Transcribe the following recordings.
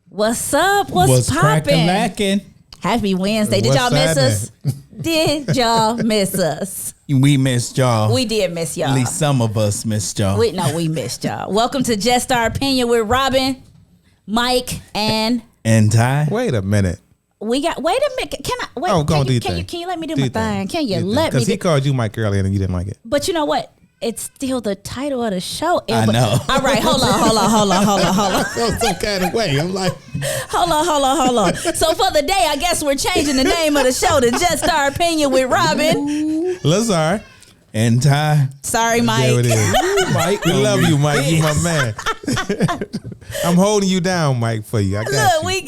What's up? What's poppin'? Lacking? Happy Wednesday. Did y'all miss us? Did y'all miss us? We missed y'all. We did miss y'all. At least some of us missed y'all. We missed y'all. Welcome to Just Our Opinion with Robin, Mike, and Ty. Wait a minute. Wait a minute. Can I? Wait, Oh, go on, do your can thing. you let me do my thing? Can you let me? Because he called you Mike earlier and you didn't like it. But you know what? It's still the title of the show. I know. All right, hold on. Felt some kind of way. I'm like, Hold on. So for the day, I guess we're changing the name of the show to Just Our Opinion with Robin. Lazar. And Ty. Sorry, Mike. There it is. Mike, We love you, Mike. You my man. I'm holding you down, Mike, for you. I got Look, you. we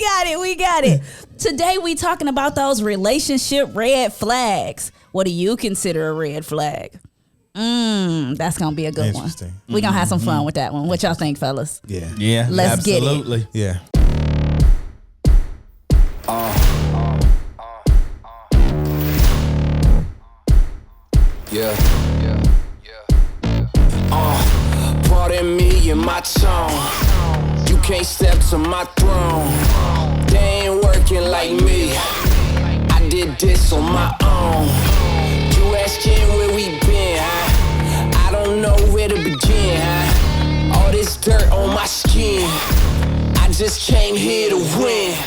got it. Today we talking about those relationship red flags. What do you consider a red flag? That's gonna be a good one. Interesting. We're gonna have some fun with that one. What y'all think, fellas? Yeah. Yeah, Let's get it. absolutely. Yeah. Pardon me and my tone. You can't step to my throne. They ain't working like me. I did this on my own. You asking where we been, huh? I don't know where to begin, huh? All this dirt on my skin. I just came here to win.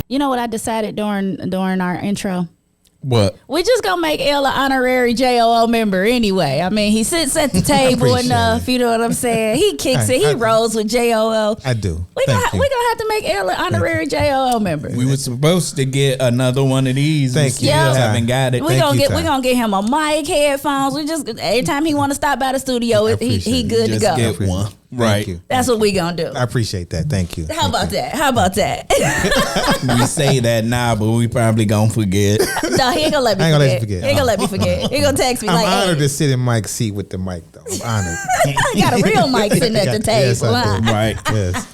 You know what I decided during our intro? What? We just gonna make L an honorary JOO member anyway. I mean, he sits at the table enough. You know what I'm saying? He kicks it. He rolls with JOO. I do. We gonna Thank you. have to make L an honorary JOO member. We were supposed to get another one of these. Thank we you. still Yeah. haven't got it. We Thank you, Ty. gonna get him a mic, headphones. We just every time he want to stop by the studio, I he appreciate it. good to Just go. get one. Thank Right. you. That's what we gonna do. I appreciate that. Thank you. How about that? We say that now, but we probably gonna forget. No, he ain't gonna let me I ain't gonna let you forget. forget. He ain't gonna let me forget. He gonna text me I'm like, honored hey, to sit in Mike's seat with the mic, though. I'm honored. I got a real mic sitting at the table. Yes, I huh? do. Right. Yes.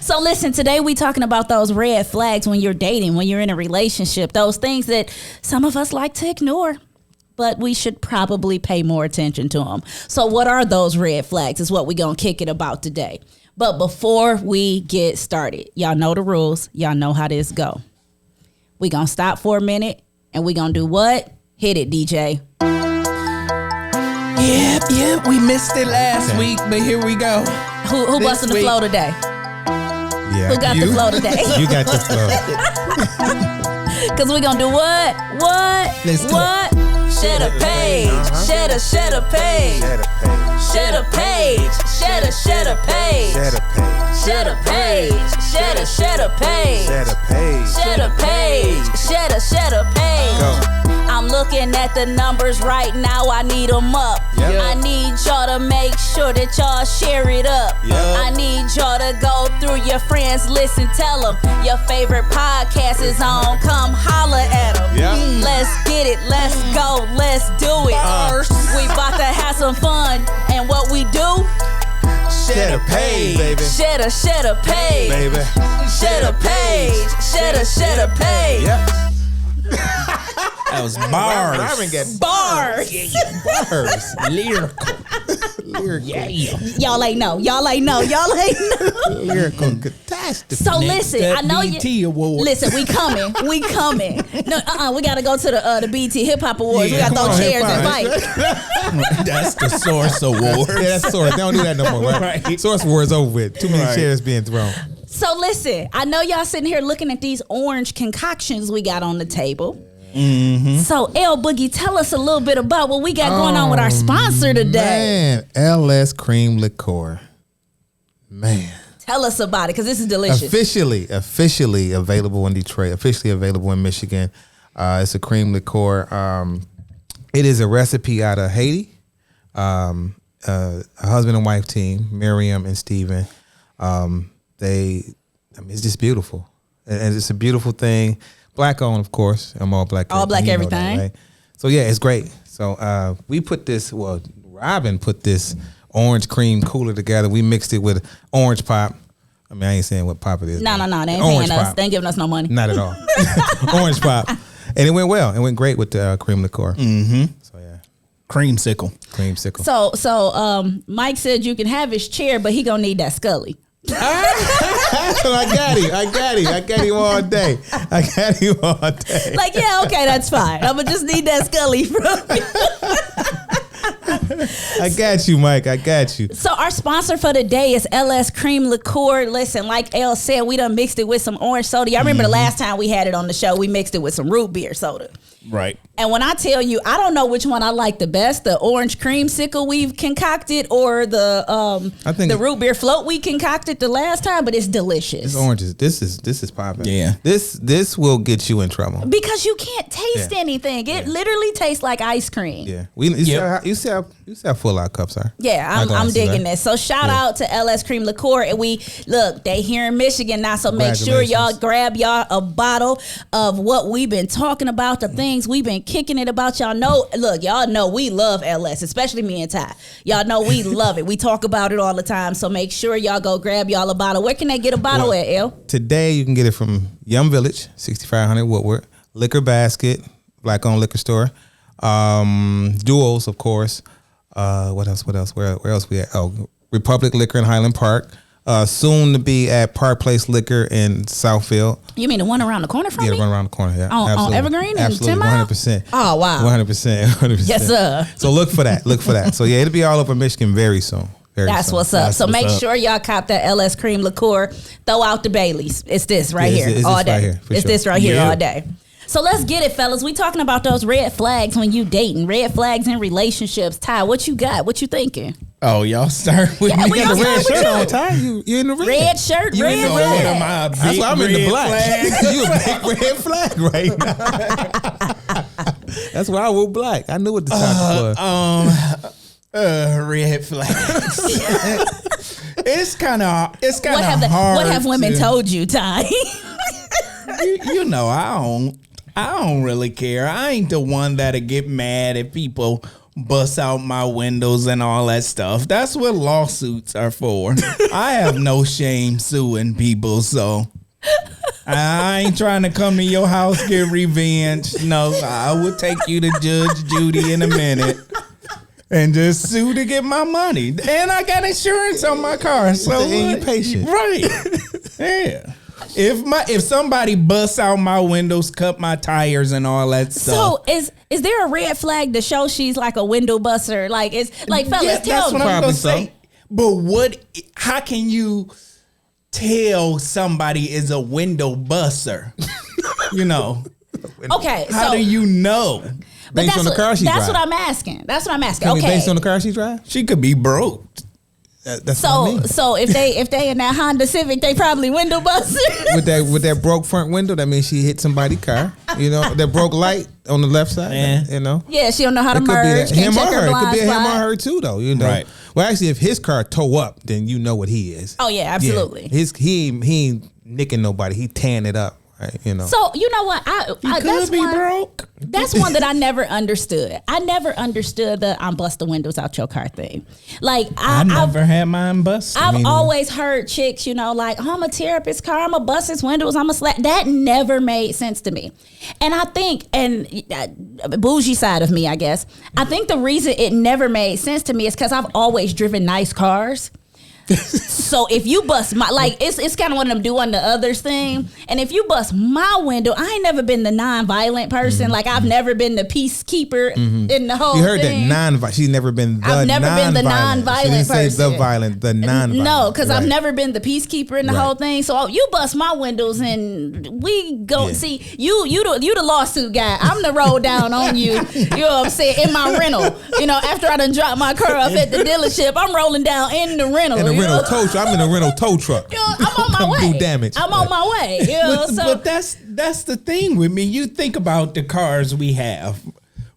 So listen, today we talking about those red flags when you're dating, when you're in a relationship, those things that some of us like to ignore, but we should probably pay more attention to them. So what are those red flags is what we gonna kick it about today. But before we get started, y'all know the rules. Y'all know how this go. We gonna stop for a minute and we gonna do what? Hit it, DJ. Yep. We missed it last week, but here we go. Who This busting the week- flow today? Yeah. Who got the flow today? You got the flow. Cause we gonna do what? Let's do What? Share the page. Share the page. Share the page. Share the page. Share the page. Share the page. Share the page. Share the page. Go. I'm looking at the numbers right now. I need them up. Yep. I need y'all to make sure that y'all share it up. Yep. I need y'all to go through your friends' list and tell them your favorite podcast is on. Come holla at them. Yep. Let's get it. Let's go. Let's do it. We about to have some fun. And what we do? Share the page, baby. Share the page. Baby. Share the page. Share the page. Yep. That was bars. Robin got Bars. bars. Lyrical. Yeah. Y'all ain't know. Lyrical catastrophe. So listen, I know BET you. Award. Listen, we coming. No, we gotta go to the BET Hip Hop Awards. Yeah, we got come those on, chairs hip and hop. mic. That's the Source Award. Yeah, that's Source. They don't do that no more, right? Right. Source Wars over with. Too many Right. chairs being thrown. So listen, I know y'all sitting here looking at these orange concoctions we got on the table. So L Boogie, tell us a little bit about what we got going on with our sponsor today. Man, LS Cream Liqueur. Man. Tell us about it, because this is delicious. Officially available in Detroit. Officially available in Michigan. It's a cream liqueur. It is a recipe out of Haiti. A husband and wife team, Miriam and Steven. It's just beautiful. And it's a beautiful thing. Black owned, of course. I'm all black. All black You know everything. that, right? So yeah, it's great. So we put this, Robin put this orange cream cooler together. We mixed it with orange pop. I mean, I ain't saying what pop it is. No. They ain't Orange paying us. pop. They ain't giving us no money. Not at all. Orange pop. And it went well. It went great with the cream liqueur. Mm-hmm. So yeah. Creamsicle. Creamsicle. Mike said you can have his chair, but he gonna need that Scully. I got him all day. Like, yeah, okay, that's fine. I'm gonna just need that Scully from you. I got you, Mike. I got you. So our sponsor for the day is LS Cream Liqueur. Listen, like Elle said, we done mixed it with some orange soda. Y'all remember the last time we had it on the show, we mixed it with some root beer soda. Right. And when I tell you, I don't know which one I like the best, the orange creamsicle we've concocted or the root beer float we concocted the last time, but it's delicious. It's oranges. This is popping. Yeah. This will get you in trouble. Because you can't taste anything. It literally tastes like ice cream. Yeah. You see how full our cups are. Yeah, I'm digging this. So shout out to LS Cream Liqueur. And they here in Michigan now, so make sure y'all grab y'all a bottle of what we've been talking about, the things we've been kicking it about. Y'all know we love LS, especially me and Ty. Y'all know we love it. We talk about it all the time. So make sure y'all go grab y'all a bottle. Where can they get a bottle at, El? Today you can get it from Yum Village, 6500 Woodward, Liquor Basket, Black-owned liquor store, Duos, of course. What else? Where else we at? Oh, Republic Liquor in Highland Park. Soon to be at Park Place Liquor in Southfield. You mean the one around the corner from me? Yeah, the one around the corner. Yeah, on Evergreen and 10 Absolutely, 100%. Oh, wow. 100%. Yes, sir. So look for that. So yeah, it'll be all over Michigan very soon. That's what's up. So make sure y'all cop that LS Cream Liqueur. Throw out the Baileys. It's this right here it's all this day. right here, It's sure. this right here all day. So let's get it, fellas. We talking about those red flags when you dating, red flags in relationships. Ty, what you got? What you thinking? Oh, y'all start with Yeah, me. we You got gonna the red start with shirt you. on, Ty. You in the red. Red shirt, You in red the flag. What am I, a That's big why I'm in the red black. flag? You a big red flag right now. That's why I wore black. I knew what the topic was. Red flags. It's kind of hard. What have women told you, Ty? You know, I don't really care. I ain't the one that'll get mad if people bust out my windows and all that stuff. That's what lawsuits are for. I have no shame suing people, so I ain't trying to come to your house, get revenge. No, I will take you to Judge Judy in a minute and just sue to get my money. And I got insurance on my car, so And you patient. right? Yeah. If somebody busts out my windows, cut my tires and all that stuff. So is there a red flag to show she's like a window buster? Like it's like, fellas, yeah, tell that's what me. I'm Probably gonna so. say. But how can you tell somebody is a window buster? You know, Okay, how so do you know? but Based on the car she that's drive. what I'm asking. That's what I'm asking. Tell me, Okay. based on the car she drive? She could be broke. That's what I mean. So if they in that Honda Civic, they probably window busters. with that broke front window, that means she hit somebody's car. You know, that broke light on the left side. Yeah. You know, Yeah, she don't know how to it could be merge. that. Can't Him check or her her. It could blind be him or spot. her too, though. You know. Right. Well, actually, if his car toe up, then you know what he is. Oh yeah, absolutely. Yeah. He ain't nicking nobody. He tearing it up. Right. You know. So you know what? You that's could be one, broke. That's one that I never understood. I never understood the I'm bust the windows out your car thing. Like I never had mine busted. I've always heard chicks, you know, like, oh, I'm a tear up his car, I'm a bust his windows, I'm a slap. That never made sense to me. And I think, and bougie side of me, I guess, I think the reason it never made sense to me is because I've always driven nice cars. So if you bust my, like, it's kind of one of them do unto others thing. And if you bust my window, I ain't never been the non-violent person. Like, I've never been the peacekeeper in the whole You heard thing. that non-violent. She's never been the I've never been the non-violent. non-violent She didn't say person. the violent, the non-violent. No, because I've Right. never been the peacekeeper in the Right. whole thing. So you bust my windows and we go Yeah. see you the lawsuit guy. I'm the roll down on you. You know what I'm saying? In my rental. You know, after I done dropped my car off at the dealership, I'm rolling down in the rental. In the you rental know? tow truck. I'm in a rental tow truck. You know, I'm on my Come way. do damage. I'm on my way. You know, But that's the thing with me. You think about the cars we have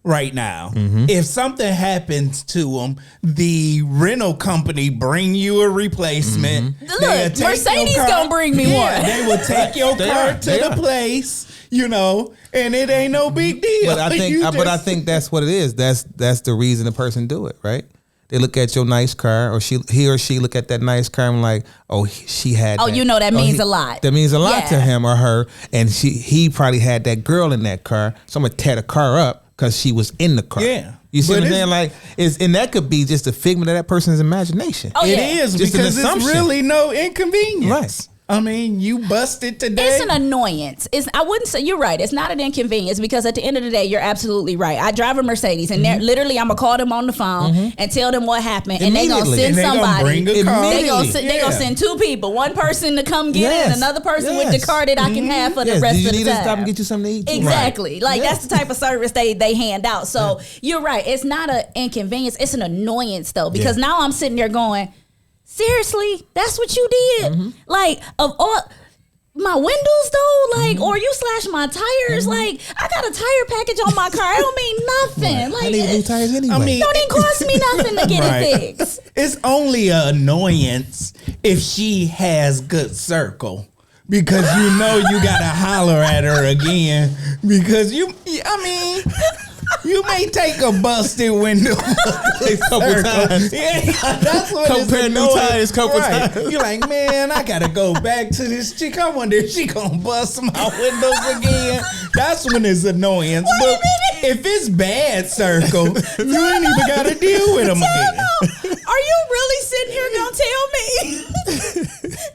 right now. Mm-hmm. If something happens to them, the rental company bring you a replacement. Mm-hmm. Look, They'll take your Mercedes car- gonna bring me one. They will take your They car are. to They the are. place, you know, and it ain't no big deal. But I think, You but I just- think that's what it is. That's the reason the person do it, right? They look at your nice car, or he or she look at that nice car and like, oh, she had. Oh, that. you know that means a lot. That means a lot to Yeah. him or her, and he probably had that girl in that car. So I'm gonna tear the car up because she was in the car. Yeah. You see But what I'm it's- saying? Like, and that could be just a figment of that person's imagination. Oh, It yeah. is Just an because it's assumption. really no inconvenience. Right. I mean, you busted today. It's an annoyance. I wouldn't say you're right. It's not an inconvenience because at the end of the day, you're absolutely right. I drive a Mercedes, and they're literally, I'm gonna call them on the phone and tell them what happened, and they gonna Immediately. send and they gonna somebody. bring a car. They gonna Immediately. they gonna send two people, one person to come get it, Yes. and another person with Yes. the car that I can have for the Yes. rest Do you of the need time. to stop and get you something to eat? too? Exactly. Like Yes. that's the type of service they hand out. So you're right. It's not an inconvenience. It's an annoyance though, because Yeah. now I'm sitting there going, seriously, that's what you did? Like of all my windows though, like, or you slashed my tires, like I got a tire package on my car. It don't mean nothing. Like I need new tires anyway. I mean, don't even cost me nothing to get Right. it fixed. It's only an annoyance if she has good circle. Because you know you gotta holler at her again. Because you may take a busted window. a couple times. Yeah, that's what Couple it's pair of new annoying. tires, couple Right. times. You're like, man, I gotta go back to this chick. I wonder if she gonna bust my windows again. That's when it's annoyance. Wait a But minute. if it's bad circle, you ain't even gotta deal with them again. Are you really sitting here gonna tell me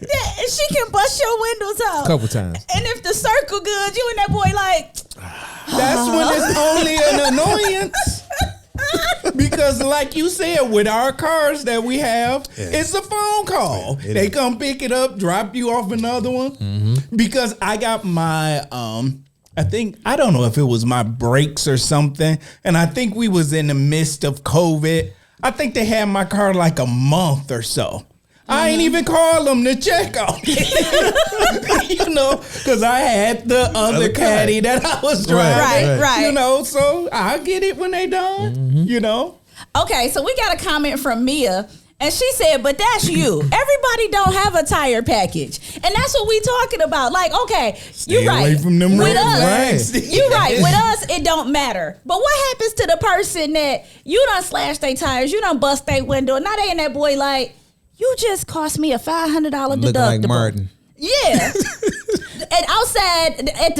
that she can bust your windows out? Couple times. And if the circle good, you and that boy like, That's when it's only an annoyance. Because like you said, with our cars that we have, it's a phone call. It They is. come pick it up, drop you off another one. Because I got my I don't know if it was my brakes or something. And I think we was in the midst of COVID. I think they had my car like a month or so. I ain't even called them to check on it. You know, because I had the other Other caddy that I was driving. Right. You know, so I get it when they done. You know, okay, so we got a comment from Mia. And she said, but that's you. Everybody don't have a tire package. And that's what we talking about. Like, okay, you're Stay right. away from them With red us, flags. you're right. With us, it don't matter. But what happens to the person that you done slashed their tires, you done bust their window, and now they and that boy like, you just cost me a $500 deductible. Looking like Martin. Yeah. And outside at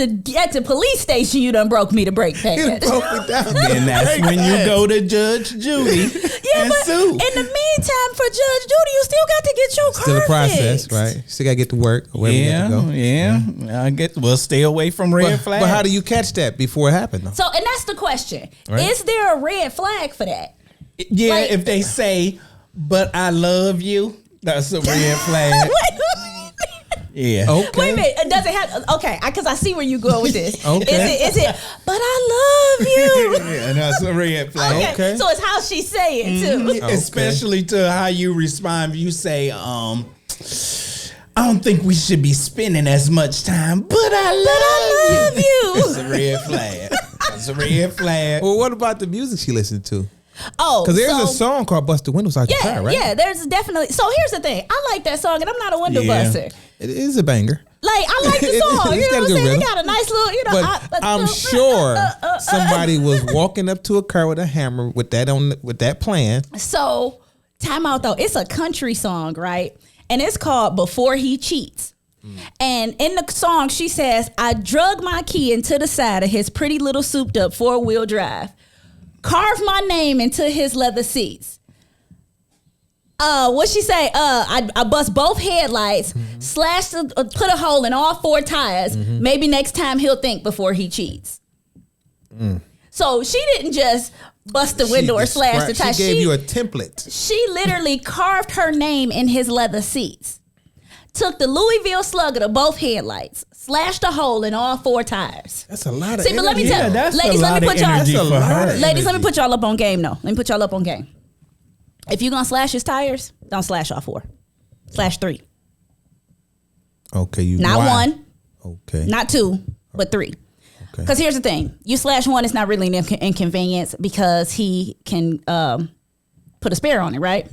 the police station, you done broke me the brake pad. And that's when you go to Judge Judy Yeah, and but sue. in the meantime, for Judge Judy, you still got to get your car Still a process, fixed. right? Still got to get to work or wherever you got to go. Yeah. I get. Well, stay away from red flags. But how do you catch that before it happened, though? So, and that's the question: Right. is there a red flag for that? Yeah, like- if they say, "But I love you," that's a red flag. Yeah. Okay. Wait a minute. Does it have? Okay, because I see where you go with this. Okay. Is it? But I love you. Yeah, that's a red flag. Okay. Okay. So it's how she say it too. Okay. Especially to how you respond. If you say, I don't think we should be spending as much time, but I love you. That's a red flag. That's a red flag. Well, what about the music she listened to? Oh, Because there's a so- song called "Bust the Windows Out Your Yeah, Car," right? yeah. There's definitely. So here's the thing. I like that song, and I'm not a window Yeah. buster. It is a banger. Like I like the song. It's You know got a what I'm good saying? It rhythm. got a nice little. You know. But I'm sure somebody was walking up to a car with a hammer with that plan. So, time out though. It's a country song, right? And it's called Before He Cheats. And in the song, she says, I drug my key into the side of his pretty little souped up 4-wheel drive, carved my name into his leather seats. What she say? I bust both headlights, slashed, put a hole in all 4 tires. Maybe next time he'll think before he cheats. So she didn't just bust the window or slash the tire. She gave you a template. She literally carved her name in his leather seats. Took the Louisville Slugger to both headlights, slashed a hole in all 4 tires. That's a lot of See, but let me energy. tell Yeah, you, that's ladies, a let lot me of put y'all, energy That's a for lot her. of ladies, let me energy. put y'all up on game. No, let me put y'all up on game. If you're gonna slash his tires, don't slash all 4. Slash 3. Okay, you Not why? 1, Okay. not 2, but 3. Okay. Because here's the thing: you slash 1, it's not really an inconvenience because he can put a spare on it, right?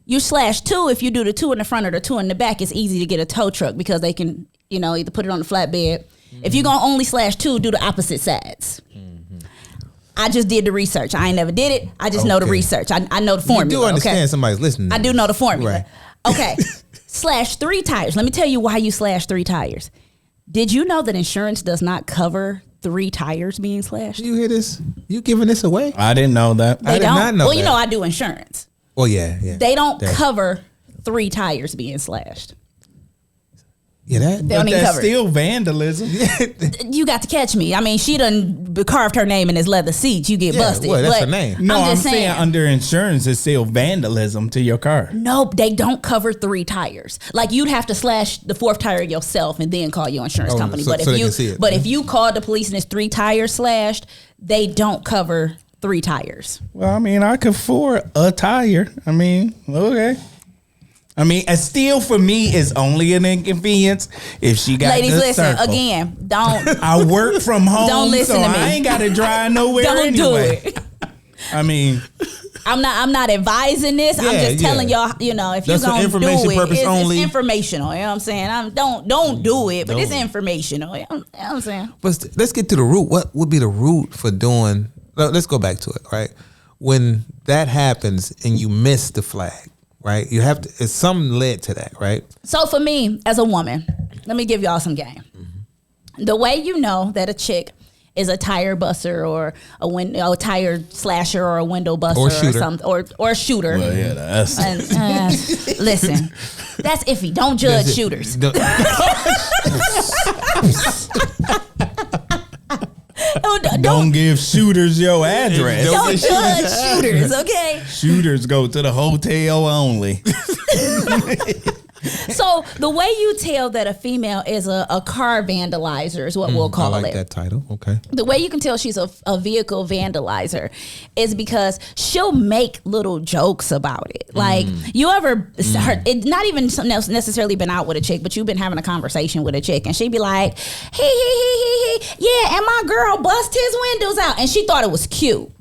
You slash 2, if you do the 2 in the front or the 2 in the back, it's easy to get a tow truck because they can, either put it on the flatbed. If you're gonna only slash 2, do the opposite sides. I just did the research. I ain't never did it. I just know the Okay. research. I know the formula. You do understand okay? somebody's listening. I do know the formula. Right. Okay. Slash 3 tires. Let me tell you why you slash 3 tires. Did you know that insurance does not cover 3 tires being slashed. You hear this? You giving this away? I didn't know that. I did not know Well, you that. know, I do insurance. Well, yeah. They don't That- cover 3 tires being slashed. Yeah, that. They don't But even that's cover it. still vandalism. You got to catch me. I mean, she done carved her name in his leather seats. You get Yeah, busted. well, that's But her name. No, I'm just saying under insurance, it's still vandalism to your car. Nope, they don't cover 3 tires. Like you'd have to slash the 4th tire yourself and then call your insurance Oh, company. so- But so if they can see it. if you call the police and it's 3 tires slashed, they don't cover 3 tires. Well, I mean, I could afford a tire. I mean, okay. I mean, a steal for me is only an inconvenience if she got Ladies, the listen circle. again. Don't I work from home, Don't listen so to me. I ain't got to drive nowhere don't anyway. do it. I mean, I'm not advising this. I'm Yeah, just telling y'all, you know, if you're That's for gonna information do it, purpose only. it's informational. You know what I'm saying? Don't do it, but it's No. informational. You know what I'm saying? But let's get to the root. What would be the root for doing? Let's go back to it. Right when that happens and you miss the flag, right? You have to. It's something led to that, right? So for me, as a woman, let me give y'all some game. The way you know that a chick is a tire busser or a tire slasher or a window busser Or or shooter. something or a shooter. well, yeah, that's And, listen, that's iffy. Don't judge shooters. don't give shooters your address. Don't judge shooters, okay? Shooters go to the hotel only. So the way you tell that a female is a car vandalizer is what we'll I call like it. that title. Okay. The way you can tell she's a vehicle vandalizer is because she'll make little jokes about it. Like you ever heard, it's not even necessarily been out with a chick, but you've been having a conversation with a chick and she'd be like, he, yeah, and my girl bust his windows out. And she thought it was cute.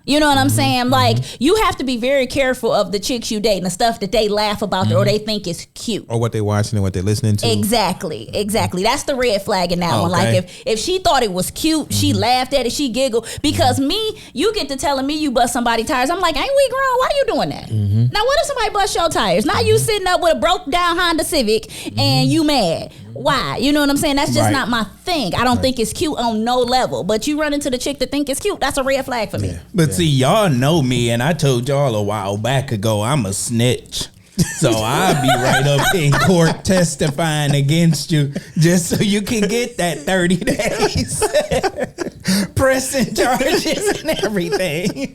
You know what I'm saying? Like, you have to be very careful of the chicks you date and the stuff that they laugh about or they think is cute. Or what they're watching and what they're listening to. Exactly. That's the red flag in that one. Like Okay. if she thought it was cute, she laughed at it, she giggled. Because me, you get to telling me you bust somebody tires. I'm like, ain't we grown? Why you doing that? Now what if somebody bust your tires? Now you sitting up with a broke down Honda Civic and you mad. Why? You know what I'm saying? That's just Right. not my thing. I don't think it's cute on no level. But you run into the chick that think it's cute, that's a red flag for me. But see, y'all know me, and I told y'all a while back ago, I'm a snitch. So I'll be right up in court testifying against you just so you can get that 30 days. Pressing charges and everything.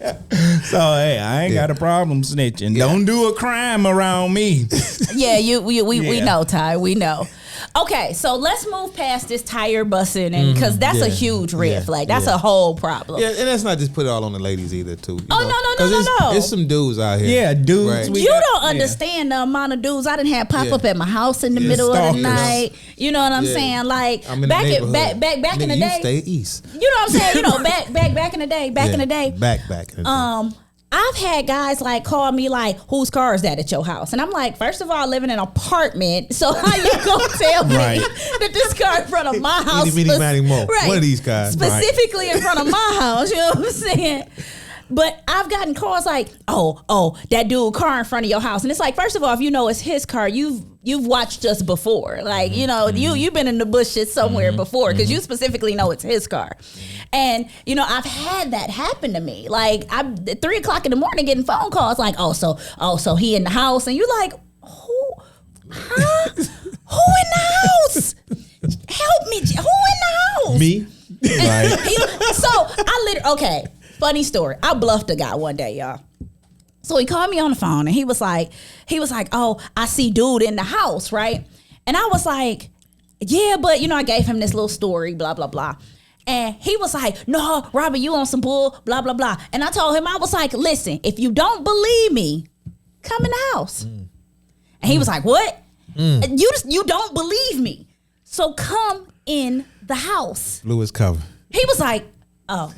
So, hey, I ain't got a problem snitching. Don't do a crime around me. Yeah, we Yeah. know, Ty. We know. Okay, so let's move past this tire busting, and because that's a yeah, huge red yeah, flag. That's yeah. a whole problem. Yeah, and let's not just put it all on the ladies either, too. Oh, no. There's some dudes out here. Yeah, dudes. Right. we You got- don't yeah. understand the amount of dudes I done had pop Yeah. up at my house in the Yeah, middle of stalkers. the night. You know what I'm Yeah. saying? Like I'm in back the in neighborhood. back in the Nigga, day. You stay east. You know what I'm saying? You know, back in the day. Back in the day. Back in the day. I've had guys like call me like, whose car is that at your house? And I'm like, first of all, I live in an apartment, so how you gonna tell me Right. that this car in front of my house? Itty bitty Matty Mo. One of these guys. Specifically in front of my house, you know what I'm saying? But I've gotten calls like, oh, that dude car in front of your house. And it's like, first of all, if you know it's his car, you've watched us before. Like, you know, you've been in the bushes somewhere before because you specifically know it's his car. And, you know, I've had that happen to me. Like, I'm at 3 o'clock in the morning getting phone calls like, so he in the house. And you're like, who? Huh? Who in the house? Help me. Who in the house? Me? Right. So I literally, okay, funny story. I bluffed a guy one day, y'all. So he called me on the phone and he was like, oh, I see dude in the house, right? And I was like, yeah, but you know, I gave him this little story, blah, blah, blah. And he was like, no, Robert, you on some bull, blah, blah, blah. And I told him, I was like, listen, if you don't believe me, come in the house. And he was like, what? You don't believe me. So come in the house. Lewis cover. He was like, oh.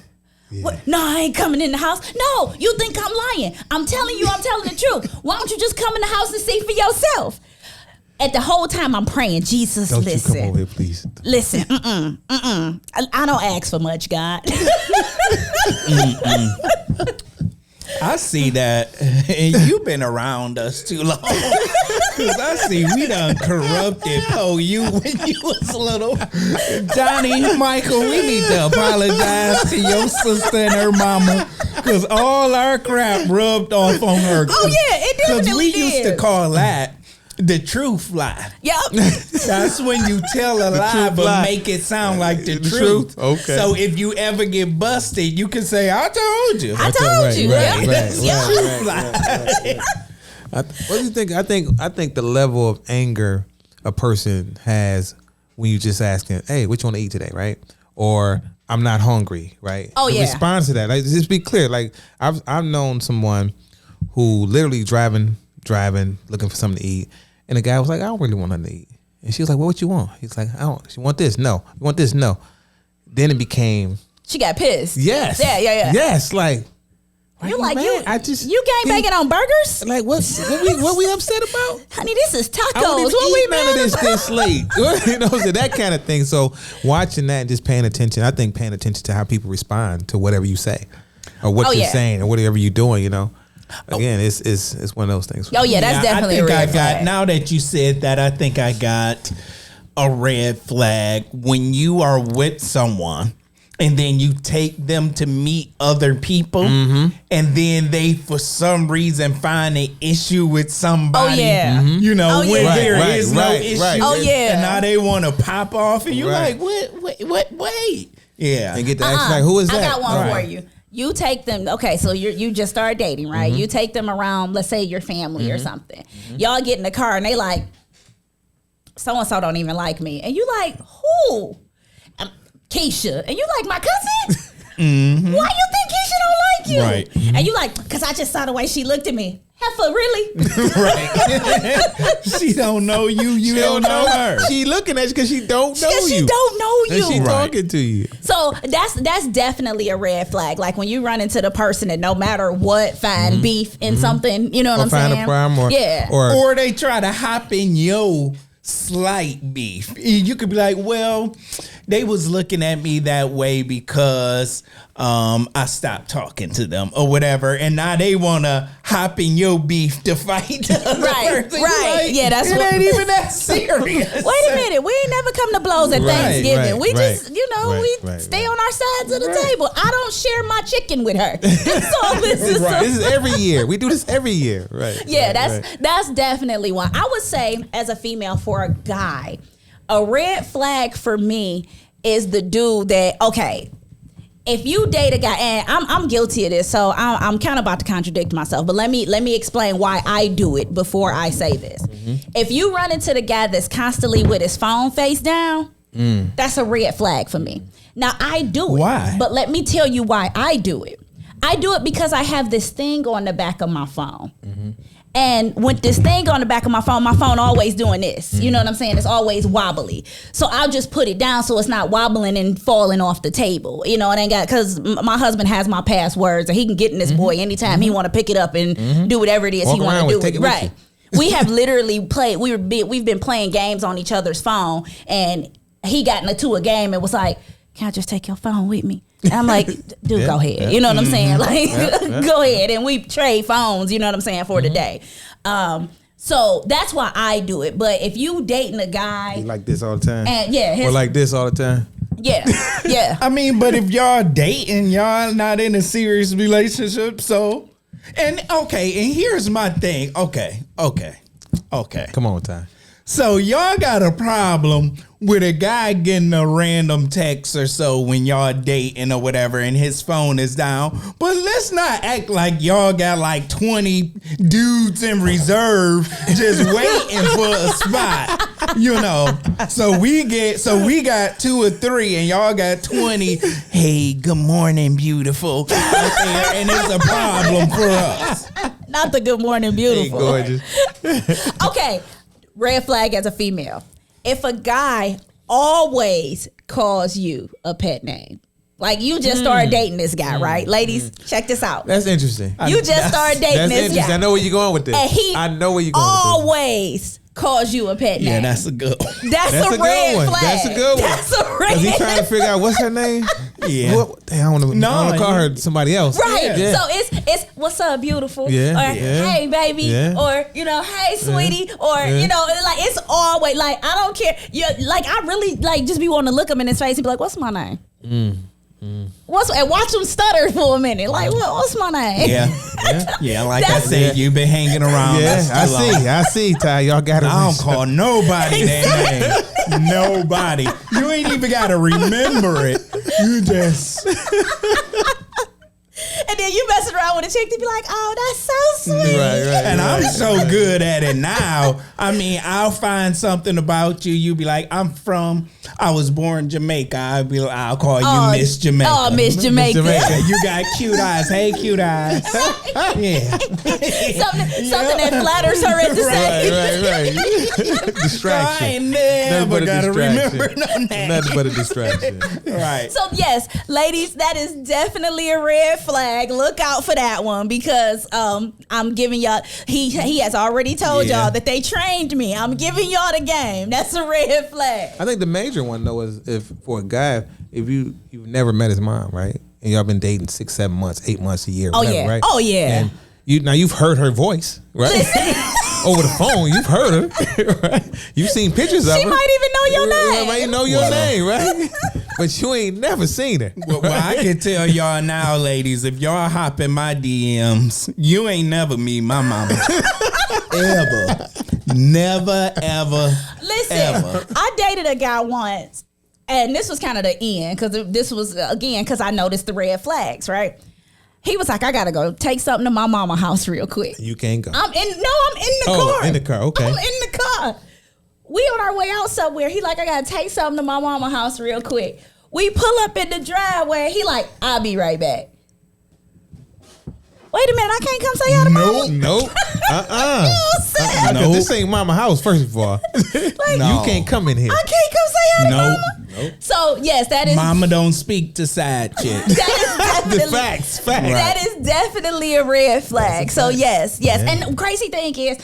What? No, I ain't coming in the house. No, you think I'm lying. I'm telling you, I'm telling the truth. Why don't you just come in the house and see for yourself? At the whole time I'm praying, Jesus, Don't listen. you come over here, please. Listen, I don't ask for much, God. I see that. And you've been around us too long. Because I see we done corrupted you when you was little. Johnny, Michael, we need to apologize to your sister and her mama. Because all our crap rubbed off on her. Oh, yeah, it definitely Because we did. used to call that the truth lie. Yep. That's when you tell a lie but lie. make it sound like the truth. truth. Okay. So if you ever get busted, you can say, I told you. I told you. What do you think? I think the level of anger a person has when you just asking, "Hey, what you want to eat today?" Right? Or I'm not hungry. Right? Oh, the yeah. response to that, like, just be clear. Like I've known someone who literally driving, looking for something to eat, and the guy was like, "I don't really want nothing to eat," and she was like, "Well, what you want?" He's like, "I don't. You want this? No. You want this? No." Then it became She got pissed. yes, Yeah. yes, like. Why You're like, mad? you gang banging on burgers? Like what we upset about? Honey, this is tacos. I wouldn't even What we eat none of mad this about? this late. You know, so that kind of thing. So watching that and just paying attention, I think paying attention to how people respond to whatever you say or what Oh, you're yeah. saying or whatever you're doing, you know. Again, it's one of those things. Oh, yeah, that's definitely a red flag. Now that you said that, I think I got a red flag when you are with someone and then you take them to meet other people and then they for some reason find an issue with somebody. Oh, yeah. You know, Oh, when yeah. there is no Right, issue. right. Oh, yeah. And now they want to pop off and you're Right. like, wait. Yeah. And get the action like, who is that? I got one Right. for you. You take them, okay, so you just started dating, right? You take them around, let's say your family or something. Y'all get in the car and they like, so-and-so don't even like me. And you like, who? Keisha. And you like, my cousin? Why you think Keisha don't like you? Right. And you like, because I just saw the way she looked at me. Heifer, really? Right. She don't know you. You don't know her. She looking at you because she don't know Because you. she don't know And you. she Right. talking to you. So that's definitely a red flag. Like when you run into the person and no matter what, find beef in something, you know what Or I'm find saying? a problem yeah. Or they try to hop in your slight beef. You could be like, well, they was looking at me that way because I stopped talking to them or whatever, and now they want to hop in your beef to fight the other Right, person. right. Like, Yeah, that's it what- ain't even that serious. Wait a minute, we ain't never come to blows at Right, Thanksgiving. right, we right, just, you know, right, we right, stay right. on our sides of the Right. table. I don't share my chicken with her. So this is Right. This is every year. We do this every year. Right. yeah, right, that's definitely one. I would say as a female for a guy, a red flag for me is the dude that, okay, if you date a guy, and I'm guilty of this, so I'm kind of about to contradict myself, but let me explain why I do it before I say this. If you run into the guy that's constantly with his phone face down, that's a red flag for me. Now I do it. Why? But let me tell you why I do it. I do it because I have this thing on the back of my phone. And with this thing on the back of my phone always doing this. You know what I'm saying? It's always wobbly. So I'll just put it down so it's not wobbling and falling off the table. You know, it ain't got, because my husband has my passwords and he can get in this boy anytime he want to pick it up and do whatever it is Walk he want around to with do. it, take it with Right. you. We have literally played, we've been playing games on each other's phone, and he got into a game and was like, can I just take your phone with me? And I'm like, dude, go ahead. You know what I'm saying? Like, go ahead. And we trade phones, you know what I'm saying, for the day. So that's why I do it. But if you dating a guy, Like this all the time. and yeah, Or like this all the time. yeah. I mean, but if y'all dating, y'all not in a serious relationship, so and here's my thing. Okay. Come on, Ty. So y'all got a problem with a guy getting a random text or so when y'all dating or whatever and his phone is down. But let's not act like y'all got like 20 dudes in reserve just waiting for a spot. You know. So we got 2 or 3 and y'all got 20. Hey, good morning, beautiful. Out there, and it's a problem for us. Not the good morning, Hey, beautiful. gorgeous. Okay, red flag as a female. If a guy always calls you a pet name, like you just started dating this guy, right? Ladies, check this out. That's interesting. You just started dating That's this interesting. guy. I know where you're going with this. And he I know where you're going with this. always calls you a pet name. Yeah, that's a good one. That's That's a a good red one. flag. That's a good one. That's a red Because he's trying to figure out what's her name. Yeah. What? Damn, I want to call her somebody else. Right. Yeah. So it's what's up, beautiful? Yeah. Or Yeah. hey, baby. Yeah. Or hey, sweetie. Or like it's always like I don't care. You like I really like just be wanting to look him in his face and be like, "What's my name?" And watch him stutter for a minute. Like, what's my name? Yeah. Like I said, you've been hanging around. Yeah, I see, Ty. Y'all got to. I don't call nobody that name. Nobody. You ain't even got to remember it. You just. And then you mess around with a chick to be like, "Oh, that's so sweet." Right. And I'm so good at it now. I mean, I'll find something about you. You be like, I was born in Jamaica. I'll call you Miss Jamaica. Oh, Miss Jamaica. You got cute eyes. Hey, cute eyes. Yeah. something that flatters her at the same. Right. Distraction. I ain't never Nothing but a gotta distraction. remember no name. Nothing but a distraction. Right. So yes, ladies, that is definitely a red flag. Look out for that one because I'm giving y'all. He has already told y'all that they trained me. I'm giving y'all the game. That's a red flag. I think the major one though is if for a guy, if you've never met his mom, right, and y'all been dating 6, 7 months, 8 months, a year, whatever, right? Oh yeah. And you've heard her voice, right? Over the phone, you've heard her, right? You've seen pictures of her. She might even know your name. Might know your name, right? But you ain't never seen her. Well, I can tell y'all now, ladies, if y'all hop in my DMs, you ain't never meet my mama. Ever. Never, ever. Listen, ever. I dated a guy once, and this was kind of the end because I noticed the red flags, right? He was like, I gotta go take something to my mama house real quick. You can't go. I'm in the car. In the car, okay. I'm in the car. We on our way out somewhere. He like, I gotta take something to my mama house real quick. We pull up in the driveway. He like, I'll be right back. Wait a minute, I can't come say hi to mama. Nope. Nope. This ain't mama house, first of all. No. You can't come in here. I can't come say hi to Nope. mama. So yes, that is Mama don't speak to side chicks. that is definitely Facts. That is definitely a red flag. So yes. And the crazy thing is,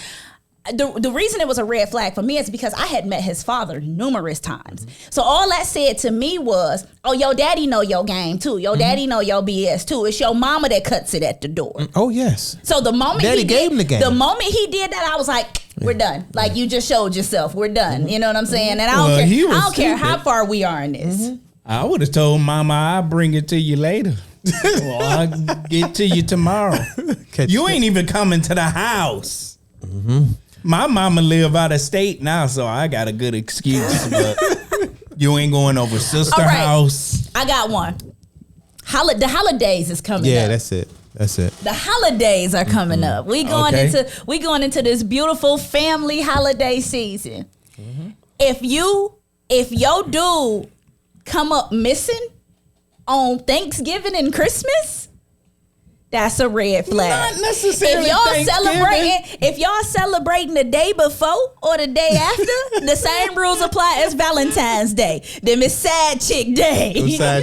the reason it was a red flag for me is because I had met his father numerous times. So all that said to me was, oh, your daddy know your game too. Your daddy know your BS too. It's your mama that cuts it at the door. Oh, yes. So the moment Daddy he gave him the game. the moment he did that, I was like, we're done. Like you just showed yourself. We're done. You know what I'm saying? And I don't Well, care. he was I don't care how stupid. far we are in this. I would have told Mama I'll bring it to you later. Well, I'll get to you tomorrow. You ain't even coming to the house. My mama live out of state now, so I got a good excuse. But you ain't going over sister All right. house. I got one. The holidays is coming Yeah, up. that's it. The holidays are coming up. We going into this beautiful family holiday season. If your dude come up missing on Thanksgiving and Christmas, that's a red flag. Not necessarily If y'all celebrating the day before or the day after, the same rules apply as Valentine's Day. Them is sad chick day.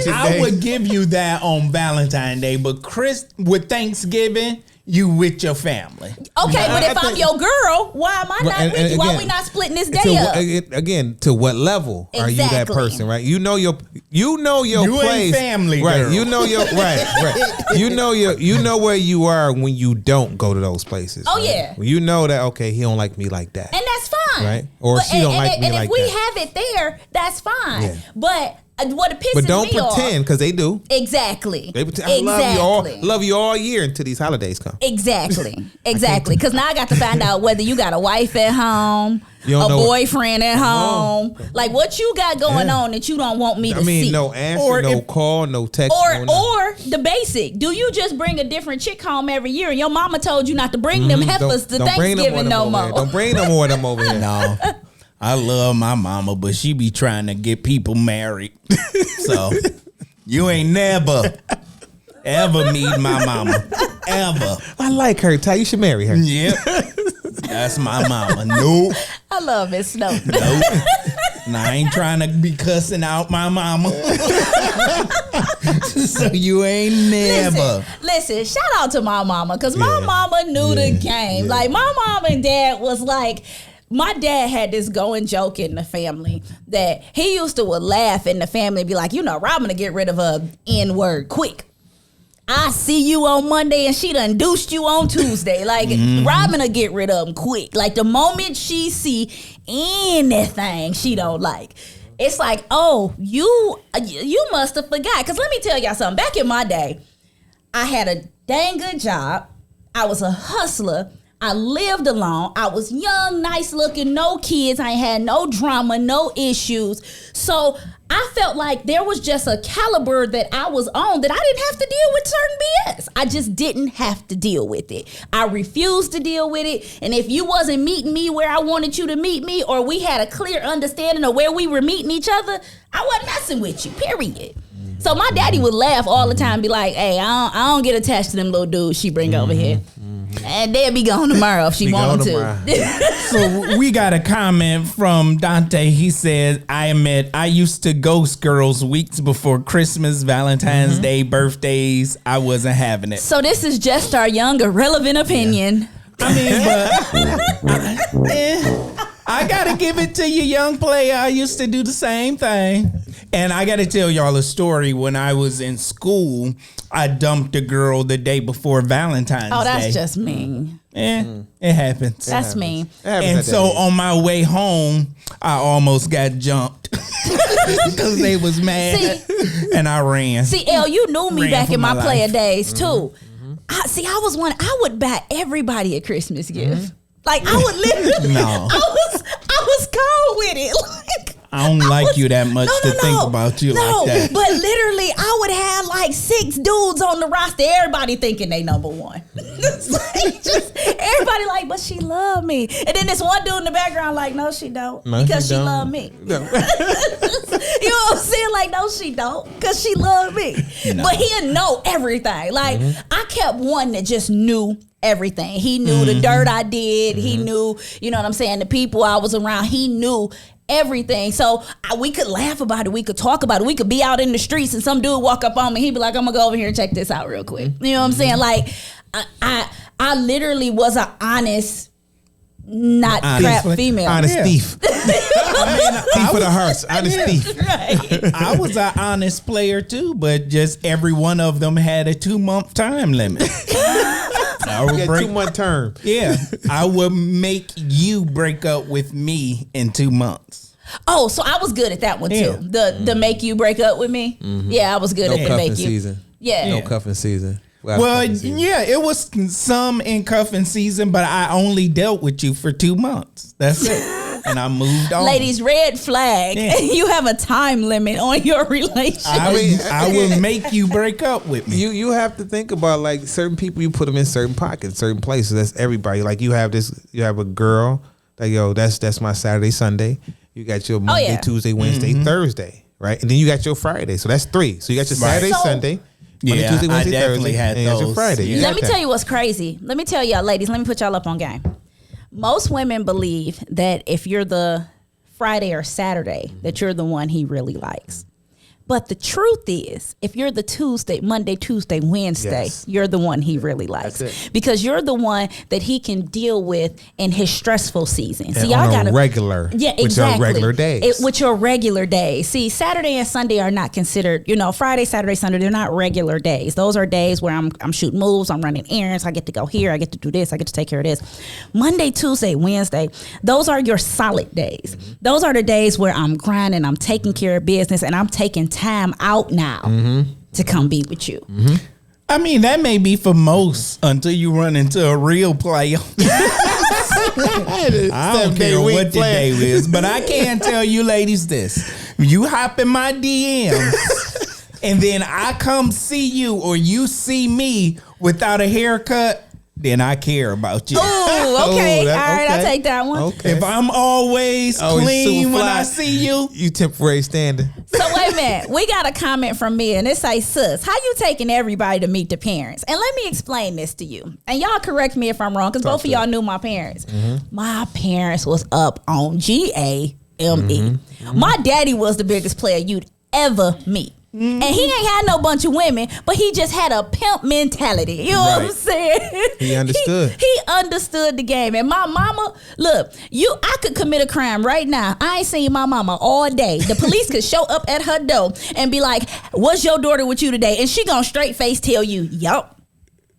I would give you that on Valentine's Day, but with Thanksgiving, you with your family. Okay, but if I'm your girl, why am I not with you? Why we not splitting this day up? Again, to what level are you that Exactly. person, right? You know your You place. ain't family, right? girl. You know your right. You know where you are when you don't go to those places. Oh, right? yeah. When you know that he don't like me like that. And that's fine. Right. Or she don't like me and like if we that. have it there, that's fine. Yeah. But what pisses But don't me off. pretend, because they do. Exactly. They pretend, I love you all year until these holidays come. Exactly. Because now I got to find out whether you got a wife at home, You don't a know boyfriend at home. Like what you got going on that you don't want me to see. No answer, Or no if- call, no text. no nothing. Or the basic. Do you just bring a different chick home every year and your mama told you not to bring them heifers to Don't bring Thanksgiving them no over here. more? Don't bring no more of them over here. No. I love my mama, but she be trying to get people married. So you ain't never, ever meet my mama. Ever. I like her, Ty. You should marry her. Yep. That's my mama. Nope. I love Miss Snow. Nope. And I ain't trying to be cussing out my mama. So you ain't never. Listen, shout out to my mama because my mama knew the game. Like my mom and dad was like, my dad had this going joke in the family that he used to would laugh in the family and be like, Robin to get rid of a N-word quick. I see you on Monday and she done deuced you on Tuesday. Like, Robin will get rid of them quick. Like, the moment she see anything she don't like, it's like, oh, you must have forgot. Because let me tell y'all something. Back in my day, I had a dang good job. I was a hustler. I lived alone. I was young, nice looking, no kids. I ain't had no drama, no issues. So I felt like there was just a caliber that I was on that I didn't have to deal with certain BS. I just didn't have to deal with it. I refused to deal with it. And if you wasn't meeting me where I wanted you to meet me, or we had a clear understanding of where we were meeting each other, I wasn't messing with you, period. So my daddy would laugh all the time and be like, hey, I don't get attached to them little dudes she bring over here. And they'll be gone tomorrow if she wanted to. So we got a comment from Dante. He says, I admit I used to ghost girls weeks before Christmas, Valentine's Day, birthdays. I wasn't having it. So this is just our young, irrelevant opinion. I mean, but I gotta give it to you, young player. I used to do the same thing. And I gotta tell y'all a story. When I was in school, I dumped a girl the day before Valentine's Day. Oh, that's just mean. It happens. That's mean. And so on my way home, I almost got jumped because they was mad, and I ran. See, El, you knew me Ran back for in my my player life. days too. I was one. I would buy everybody a Christmas gift. Like I would literally. No. I was cold with it. Like, I don't like you that much to think about you like that. But literally, I would have like 6 dudes on the roster. Everybody thinking they number one. It's like just everybody like, but she love me. And then this one dude in the background like, no, she don't, because she love me. No. You know what I'm saying? Like, no, she don't, because she love me. No. But he'll know everything. Like I kept one that just knew everything. He knew the dirt I did. He knew, you know what I'm saying, the people I was around. He knew everything. So we could laugh about it. We could talk about it. We could be out in the streets and some dude walk up on me. He'd be like, I'm gonna go over here and check this out real quick. You know what I'm saying? Like I literally was an honest, not crap female. Honest thief. Thief for the hearts. Honest thief. Right. I was an honest player too, but just every one of them had a 2-month time limit. I would break 2-month term. Yeah, I would make you break up with me in 2 months. Oh, so I was good at that one too. The make you break up with me. Yeah, I was good at the make you. Season. Yeah. No cuffing season. Well, yeah, it was some in cuffing season, but I only dealt with you for 2 months. That's it. And I moved on. Ladies, red flag. Yeah. You have a time limit on your relationship. I will make you break up with me. You have to think about, like, certain people, you put them in certain pockets, certain places. That's everybody. Like, you have a girl that, that's my Saturday, Sunday. You got your Monday, Tuesday, Wednesday, Thursday, right? And then you got your Friday. So that's 3. So you got your Saturday, Sunday. Monday, Tuesday, Wednesday, I definitely Thursday, had and those. your Friday. Yeah. Let me tell you what's crazy. Let me tell y'all, ladies, let me put y'all up on game. Most women believe that if you're the Friday or Saturday, that you're the one he really likes. But the truth is, if you're the Monday, Tuesday, Wednesday, you're the one he really likes. Because you're the one that he can deal with in his stressful season. See, y'all got regular. Yeah, exactly. With your regular days. With your regular days. See, Saturday and Sunday are not considered, Friday, Saturday, Sunday, they're not regular days. Those are days where I'm shooting moves, I'm running errands, I get to go here, I get to do this, I get to take care of this. Monday, Tuesday, Wednesday, those are your solid days. Those are the days where I'm grinding, I'm taking care of business, and I'm taking time out now to come be with you. I mean, that may be for most until you run into a real player. I don't care what the day is, but I can tell you ladies this. You hop in my DMs and then I come see you or you see me without a haircut, then I care about you. Oh, okay. All right, I'll take that one. Okay. If I'm always clean when I see you. You temporary standing. So wait a minute. We got a comment from me and it say, sis, how you taking everybody to meet the parents? And let me explain this to you. And y'all correct me if I'm wrong, because both of y'all knew my parents. My parents was up on GAME. My daddy was the biggest player you'd ever meet. And he ain't had no bunch of women, but he just had a pimp mentality. You know what I'm saying? He understood. He understood the game. And my mama, look, I could commit a crime right now. I ain't seen my mama all day. The police could show up at her door and be like, "Was your daughter with you today?" And she gonna straight face tell you, "Yup.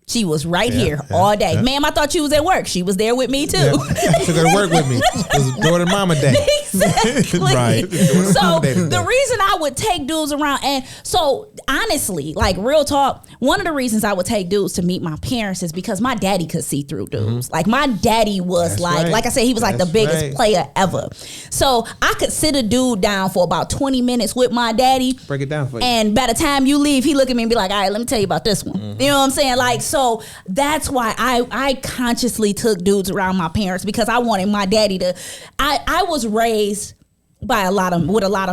She was right here all day." Ma'am, I thought you was at work. She was there with me too. I took her to work with me. It was daughter mama day. Exactly. Right. So the reason I would take dudes around, and so honestly, like real talk, one of the reasons I would take dudes to meet my parents is because my daddy could see through dudes. Like my daddy was like I said, he was like the biggest player ever. So I could sit a dude down for about 20 minutes with my daddy. Break it down for you. And by the time you leave, he look at me and be like, "All right, let me tell you about this one." You know what I'm saying? Like, so that's why I consciously took dudes around my parents, because I wanted my daddy to. I was raised by a lot of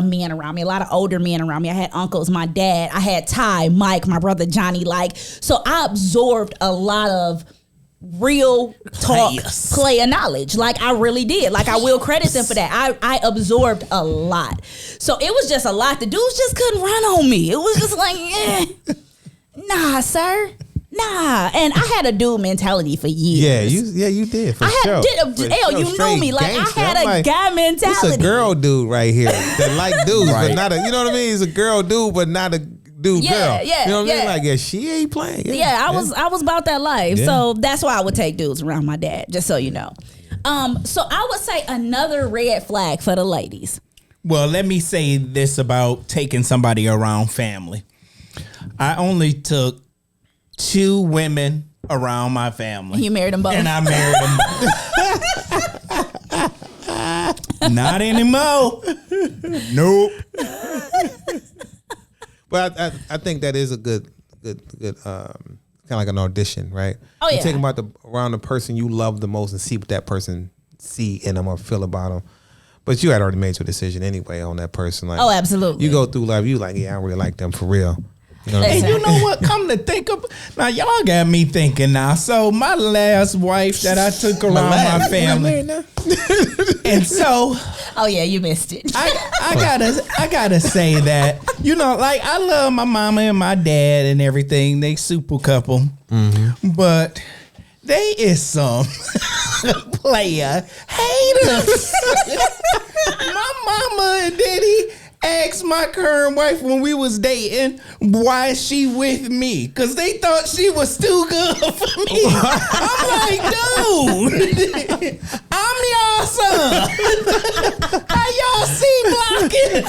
men around me, a lot of older men around me. I had uncles, my dad, I had Ty, Mike, my brother Johnny. Like, so I absorbed a lot of real talk player knowledge. Like I really did. Like I will credit them for that. I absorbed a lot. So it was just a lot. The dudes just couldn't run on me. It was just like, nah, sir. Nah, and I had a dude mentality for years. You did. For sure. You knew me. Like gangster. I had a guy mentality. It's a girl dude right here that like dudes, but not a. You know what I mean? He's a girl dude, but not a dude girl. Yeah, you know what I mean? yeah. Like she ain't playing. I was about that life. Yeah. So that's why I would take dudes around my dad. Just so you know. So I would say another red flag for the ladies. Well, let me say this about taking somebody around family. I only took 2 women around my family. You married them both. And I married them both. Not anymore. Nope. But I think that is a good kind of like an audition, right? Oh, You yeah. take them around the person you love the most and see what that person see in them or feel about them. But you had already made your decision anyway on that person. Like, Oh, absolutely. You go through life, you like, yeah, I really like them for real. You know what I mean? And you know what? Come to think of, now y'all got me thinking now. So my last wife that I took around my family, and so Oh yeah, you missed it. I gotta say that, you know, like I love my mama and my dad and everything. They super couple, but they is some player haters. My mama and daddy asked my current wife when we was dating, why is she with me? Because they thought she was too good for me. I'm like, dude, I'm y'all son. How y'all see blocking?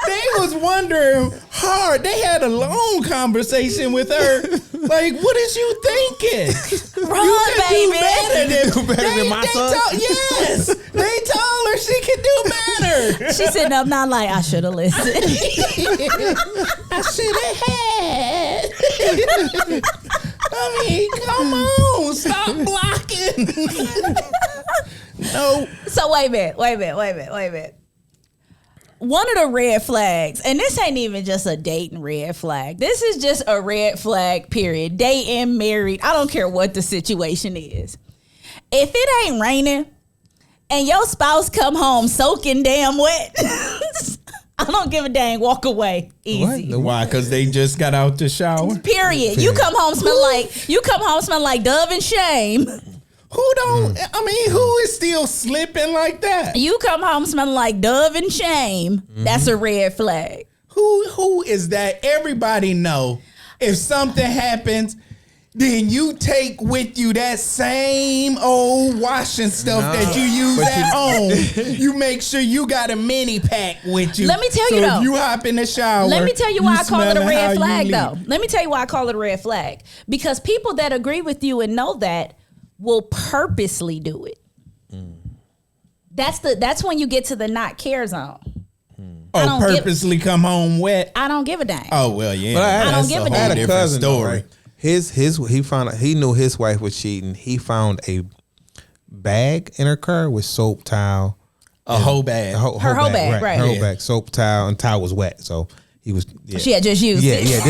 They was wondering hard. They had a long conversation with her. Like, what is you thinking? Run, You can baby. do better than my son? Yes, they told her she could do better. She's sitting up now like, I should have listened. I should have had. I mean, come on, stop blocking. No. So wait a minute. One of the red flags, and this ain't even just a dating red flag. This is just a red flag, period. Dating, married, I don't care what the situation is. If it ain't raining and your spouse come home soaking damn wet, I don't give a dang, walk away. Easy. Why? Because they just got out the shower. Period. You come home smell like Dove and Shame. Who don't? I mean, who is still slipping like that? You come home smelling like Dove and Shame. That's a red flag. Who is that? Everybody know if something happens, then you take with you that same old washing stuff that you use at home. You make sure you got a mini pack with you. Let me tell you, so though. if you hop in the shower. Let me tell you why I call it a smelling how red you flag, leave. though. Let me tell you why I call it a red flag. Because people that agree with you and know that will purposely do it. That's when you get to the not care zone. Oh, purposely come home wet. I don't give a dang. Oh well, yeah. But I don't That's give a whole damn. I had a different cousin story. He knew his wife was cheating. He found a bag in her car with soap, towel, A whole bag. Her whole bag, right. Her whole Yeah. bag, soap, towel, and towel was wet, so he was. Yeah. She had just used Yeah, it. yeah.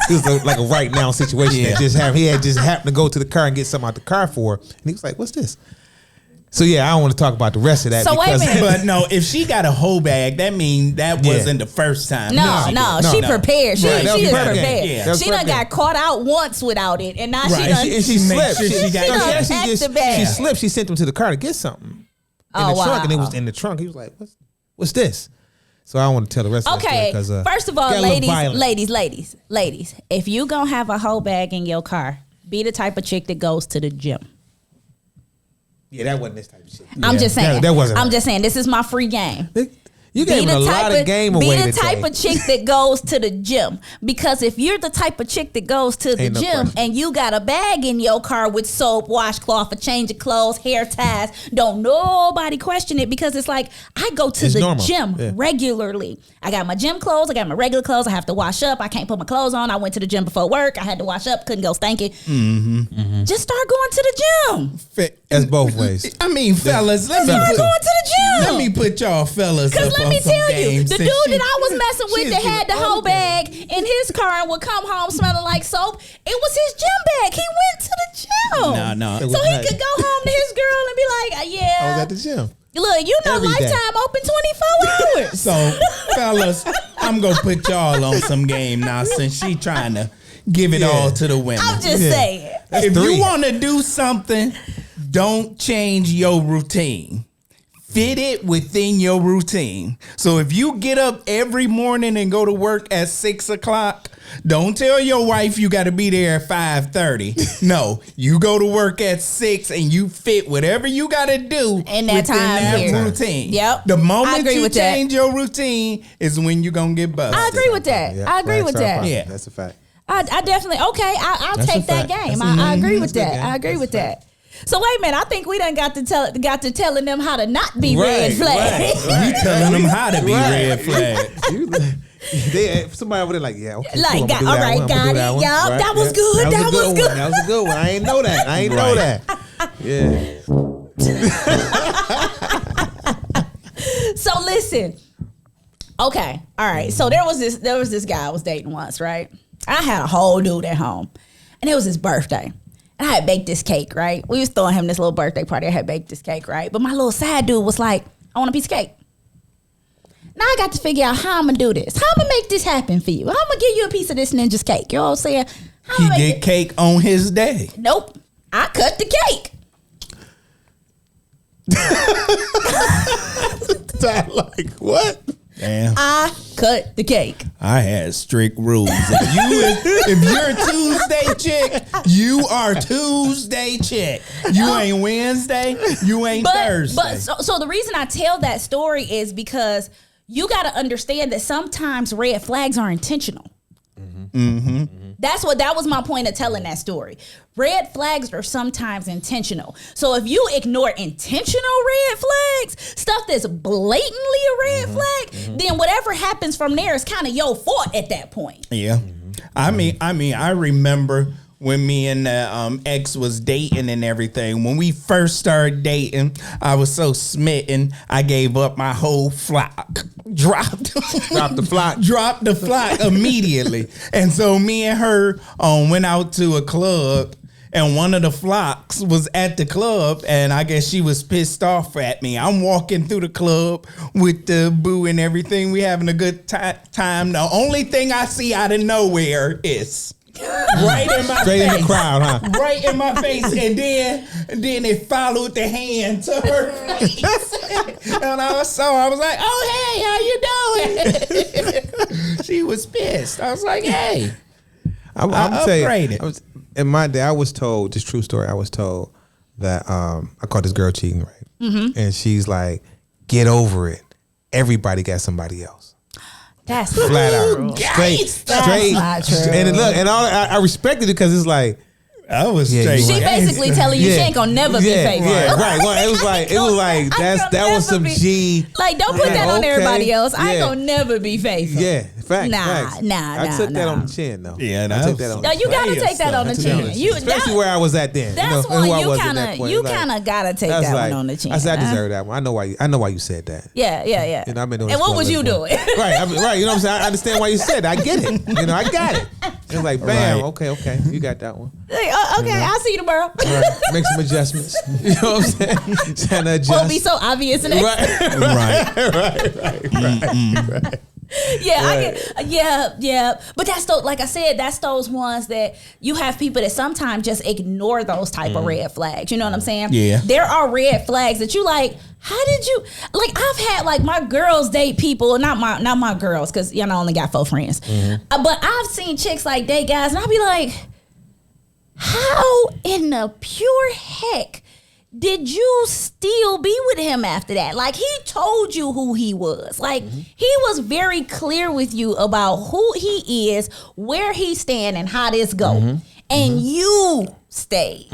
This was like a right now situation that just happened. He had just happened to go to the car and get something out the car for her, and he was like, "What's this?" So yeah, I don't want to talk about the rest of that. So wait a minute. But no, if she got a whole bag, that means that wasn't the first time. No, she prepared. She Right, that was is prepared. prepared. Yeah. That was She done prepared. got caught out once without it, and now she Right. done. And she slipped. sure she got No, that. she actually Packed the bag. she slipped. She sent him to the car to get something in Oh, the trunk, and it wow. was in the trunk. He was like, "What's this?" So I don't want to tell the rest of the Okay, story because first of all, got a little violent. ladies, if you gonna have a whole bag in your car, be the type of chick that goes to the gym. Yeah, that wasn't this type of shit. I'm just saying. That wasn't I'm her. just saying. This is my free game. You gave a lot of game away Be the today. type of chick that goes to the gym. Because if you're the type of chick that goes to the Ain't no gym question. and you got a bag in your car with soap, washcloth, a change of clothes, hair ties, don't nobody question it because it's like I go to It's the normal. gym Yeah. regularly. I got my gym clothes, I got my regular clothes, I have to wash up. I can't put my clothes on. I went to the gym before work. I had to wash up, couldn't go stinky. Just start going to the gym. That's both ways. I mean, fellas, let me Start put, going to the gym. let me put y'all fellas Because up let on me some tell you, games the since dude she- that I was messing with she's that had the giving whole all game. bag in his car and would come home smelling like soap, it was his gym bag. He went to the gym. No. It So was he nice. could go home to his girl and be like, I was yeah. at the gym. Look, you know Every day. Lifetime open 24 hours. So, fellas, I'm gonna put y'all on some game now since she trying to give it Yeah. all to the women. I'm just Yeah. saying. If three. you want to do something, don't change your routine. Fit it within your routine. So if you get up every morning and go to work at 6 o'clock, don't tell your wife you got to be there at 5:30. No, you go to work at 6 and you fit whatever you got to do In that within time that period. routine. Yep. The I moment agree you with that. change your routine is when you're gonna get busted. I agree with that. Yeah, I agree facts with are that. fine. Yeah. That's a fact. I definitely I'll That's take a that fact. game. That's I agree with a good that. game. I agree That's with a fact. that. So wait a minute, I think we done got to telling them how to not be red Right, flags. You telling them how to be Right. red flag. Somebody over there like, yeah, okay, Like, cool, I'm got- gonna do all that right, one, I'm gonna got do that it. one. Yup, Right, that was yeah. good, that was one. good. That was a good one. I ain't know that. I ain't know Right. that. Yeah. So listen. Okay. All right. So there was this guy I was dating once, right? I had a whole dude at home. And it was his birthday. And I had baked this cake, right? We was throwing him this little birthday party. I had baked this cake, right? But my little side dude was like, I want a piece of cake. Now I got to figure out how I'm going to do this. How I'm going to make this happen for you. How I'm going to give you a piece of this ninja's cake. You know what I'm saying? How He I'ma make get it- cake on his day. Nope. I cut the cake. Like, what? Damn. I cut the cake. I had strict rules. If you're a Tuesday chick, you are Tuesday chick. You ain't Wednesday. You ain't Thursday. But so the reason I tell that story is because you got to understand that sometimes red flags are intentional. That was my point of telling that story. Red flags are sometimes intentional. So if you ignore intentional red flags, stuff that's blatantly a red flag, then whatever happens from there is kind of your fault at that point. Yeah. I mean, I remember when me and the ex was dating and everything. When we first started dating, I was so smitten, I gave up my whole flock. Dropped the flock immediately. And so me and her went out to a club. And one of the flocks was at the club, and I guess she was pissed off at me. I'm walking through the club with the boo and everything. We having a good time. The only thing I see out of nowhere is right in my Straight face. in the crowd, huh? Right in my face, and then it followed the hand to her face. And I was like, "Oh, hey, how you doing?" She was pissed. I was like, "Hey." I'm I tell you, upgraded. in my day, I was told, this true story, I was told that I caught this girl cheating, right? Mm-hmm. And she's like, get over it. Everybody got somebody else. That's Flat out. Yikes. Straight. not true. And look, and I respected it because it's like, I was Yeah, straight. you She right. basically telling you she ain't gonna never be faithful. Yeah, right. Well, it was like I that could was some never be- G. Like, don't put Yeah, that on okay. everybody else. I ain't Yeah. gonna never be faithful. Yeah, Facts. Nah. I took that on the chin, though. Yeah, I took that on No, the you gotta take that on the chin. Especially where I was at then. That's who I one you was at that point. kind of gotta take that one on the chin. I said I deserve that one. I know why you said that. Yeah. You know, I've been doing And this what for was a you little doing? Right. You know what I'm saying? I understand why you said that. I get it. You know, I got it. It's like, bam, Right. okay, you got that one. Like, okay, I'll see you tomorrow. Right. Make some adjustments. You know what I'm saying? Trying to adjust. Won't be so obvious in it. Right. Yeah. But that's those, like I said, that's those ones that you have people that sometimes just ignore those type of red flags. You know what I'm saying? Yeah. There are red flags that you like, how did you, like, I've had, like, my girls date people, not my girls, because, you know, I only got 4 friends. But I've seen chicks, like, date guys, and I'll be like, how in the pure heck did you still be with him after that? Like, he told you who he was. Like, he was very clear with you about who he is, where he stand, and how this go. And you stayed.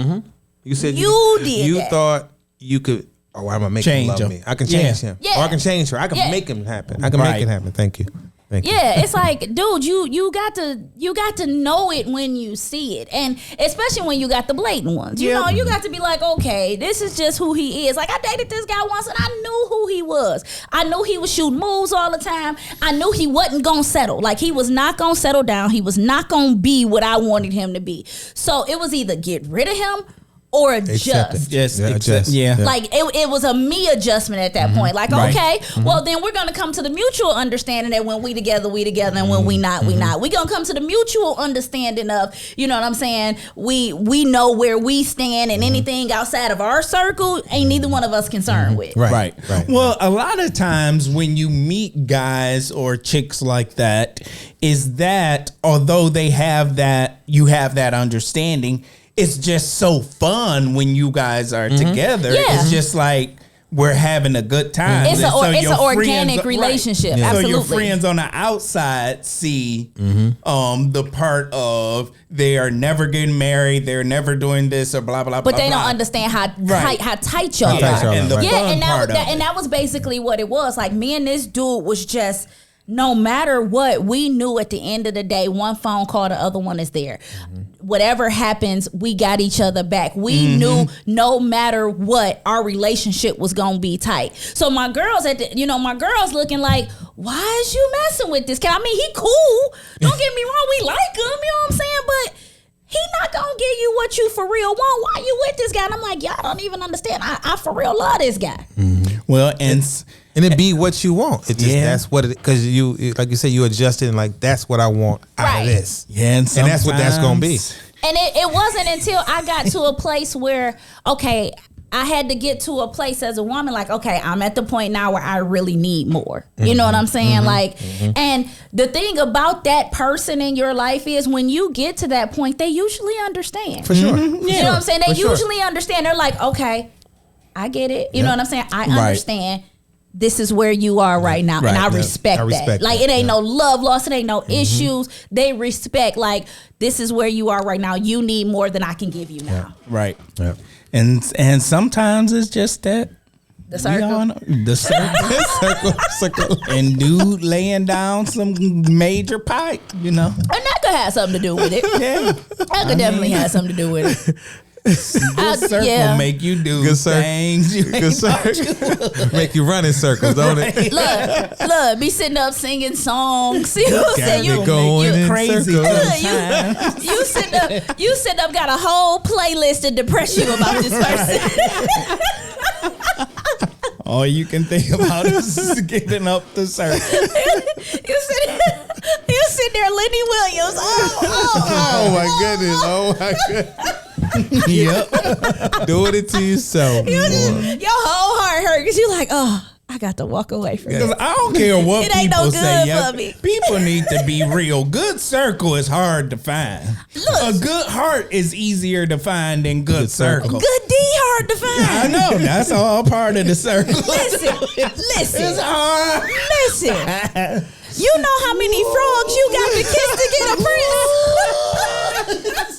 You said You did You that. thought you could. Oh, I'm gonna make Change him love him. me. I can change him, Yeah. or I can change her. I can Yeah. make him happen. I can Right. make it happen. Thank you. Yeah, it's like, dude, you got to know it when you see it, and especially when you got the blatant ones. You know, you got to be like, okay, this is just who he is. Like, I dated this guy once, and I knew who he was. I knew he was shooting moves all the time. I knew he wasn't gonna settle. Like, he was not gonna settle down. He was not gonna be what I wanted him to be. So it was either get rid of him or Accept adjust. it. Yes, Yeah, accept- adjust. yeah. Like, it was a me adjustment at that point. Like, Right. okay, well, then we're gonna come to the mutual understanding that when we together, and when we not, we not. We gonna come to the mutual understanding of, you know what I'm saying? We know where we stand, and anything outside of our circle ain't neither one of us concerned with. Right. Well, a lot of times when you meet guys or chicks like that, is that although they have that, you have that understanding, it's just so fun when you guys are together. Yeah. It's just like we're having a good time. It's And it's an your organic friends- relationship. right. So Absolutely. your friends on the outside see the part of they are never getting married, they're never doing this or blah blah blah. But they don't blah. understand how Right. tight y'all tight are. y'all And the Right. Yeah, fun and part of it. that was basically what it was. Like, me and this dude was just, no matter what, we knew at the end of the day, one phone call, the other one is there. Whatever happens, we got each other back. We knew no matter what, our relationship was gonna be tight. So my girls my girls looking like, why is you messing with this guy? I mean, he cool. Don't get me wrong, we like him. You know what I'm saying? But he not gonna give you what you for real want. Why you with this guy? And I'm like, y'all don't even understand. I for real love this guy. Well, and And it be what you want. It just Yeah. that's what it, because you, like you said, you adjusted and like that's what I want out Right. of this. yeah, and that's what that's gonna be. sometimes- And it wasn't until I got to a place where, okay, I had to get to a place as a woman, like, okay, I'm at the point now where I really need more. You know what I'm saying? Like, and the thing about that person in your life is when you get to that point, they usually understand. For sure. You know what I'm saying? They For sure. usually understand. They're like, okay, I get it. You know what I'm saying? I Right. understand. This is where you are right now, Right. and I Yeah. respect, I respect that. Like, that. it ain't no love lost, it ain't no issues. They respect, like, this is where you are right now. You need more than I can give you now. right. Yeah. And sometimes it's just that The we circle. all know- the circle, Circle. and dude laying down some major pipe, you know. And that could have something to do with it. Yeah, That could definitely have something to do with it. good circle yeah. make you do Good circle. things. You Good ain't circle. Make you run in circles, don't it? Look, be sitting up singing songs. You know what I'm saying? Got me going you, in crazy. circles. sometimes. you sitting up got a whole playlist to depress you about this person. All you can think about is getting up the circle. you sitting there, Lenny Williams. Oh my goodness. Oh my goodness. Yep. Doing it to yourself. boy. Your whole heart hurt because you're like, oh, I got to walk away from Because this. I don't care what It ain't people no say. good for me. People need to be real. Good circle is hard to find. A good heart is easier to find than good circle. Good D hard to I find. know. That's all part of the circle. Listen. It's hard. Listen. You know how many frogs you got to kiss to get a prince?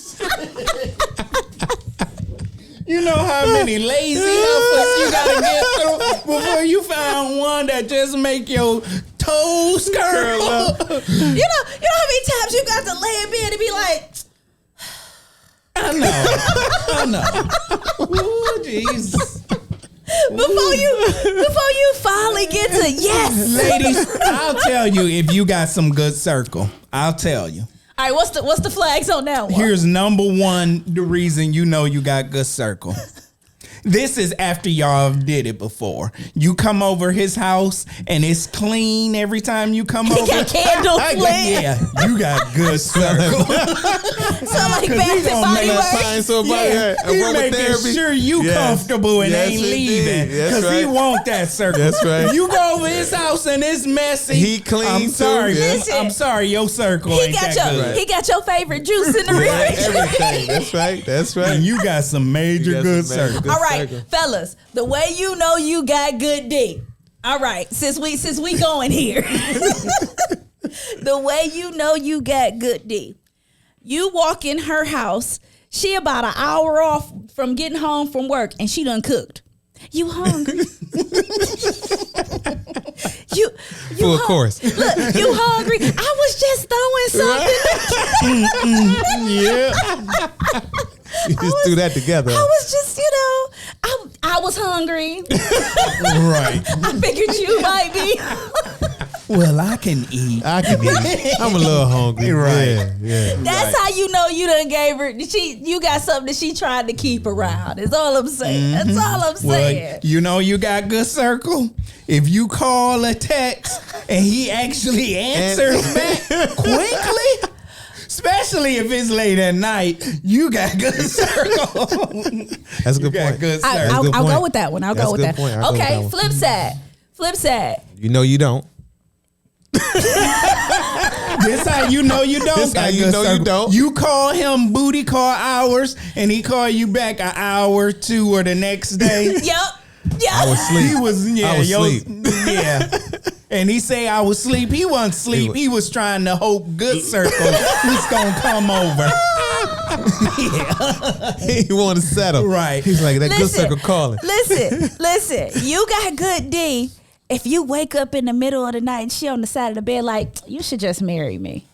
You know how many lazy heifers you gotta get through before you find one that just make your tongue whole skirt up. You know how many times you got to lay in bed and be like, I know. Ooh, jeez. before you finally get to yes. Ladies, I'll tell you if you got some good circle. I'll tell you. All right, what's the flags on that one? Here's number one, the reason you know you got good circle. This is after y'all did it before. You come over his house and it's clean every time you come over. got candles lit. Yeah, you got good circle. Sound like Bath and Body Works. He making sure you comfortable and ain't leaving because he want that circle. That's right. You go over his house and it's messy. He clean I'm sorry. too. Listen, I'm sorry. Your circle ain't that good. He got your favorite juice in the refrigerator. Everything. That's right. That's right. And you got some major good circle. All right, fellas, the way you know you got good D. All right, since we going here. The way you know you got good D. You walk in her house, she about an hour off from getting home from work and she done cooked. You hungry? you Full course. Look, you hungry? I was just throwing something. Yeah. You just threw that together. I was just, I was hungry. Right. I figured you might be. Well, I can eat. I'm a little hungry. Right. Yeah. That's how you know you done gave her. You got something that she tried to keep around. That's all I'm saying. That's all I'm saying. Well, you know you got good circle. If you call a text and he actually answers back quickly, especially if it's late at night, you got good circle. That's a good point. Good circle. I'll go with that one. I'll That's go a with good that. point. I'll go with Okay, that one. flip side. You know you don't. This how you know you don't. This how got you good know you circle. don't. You call him booty call hours, and he call you back an hour, 2, or the next day. Yep. I was asleep. He was I was asleep. Yeah. And he say I was asleep. He wasn't asleep. He was trying to hope good circle was gonna come over. He want to settle. Right. He's like, that good circle calling. Listen. You got good D. If you wake up in the middle of the night and she on the side of the bed like, you should just marry me.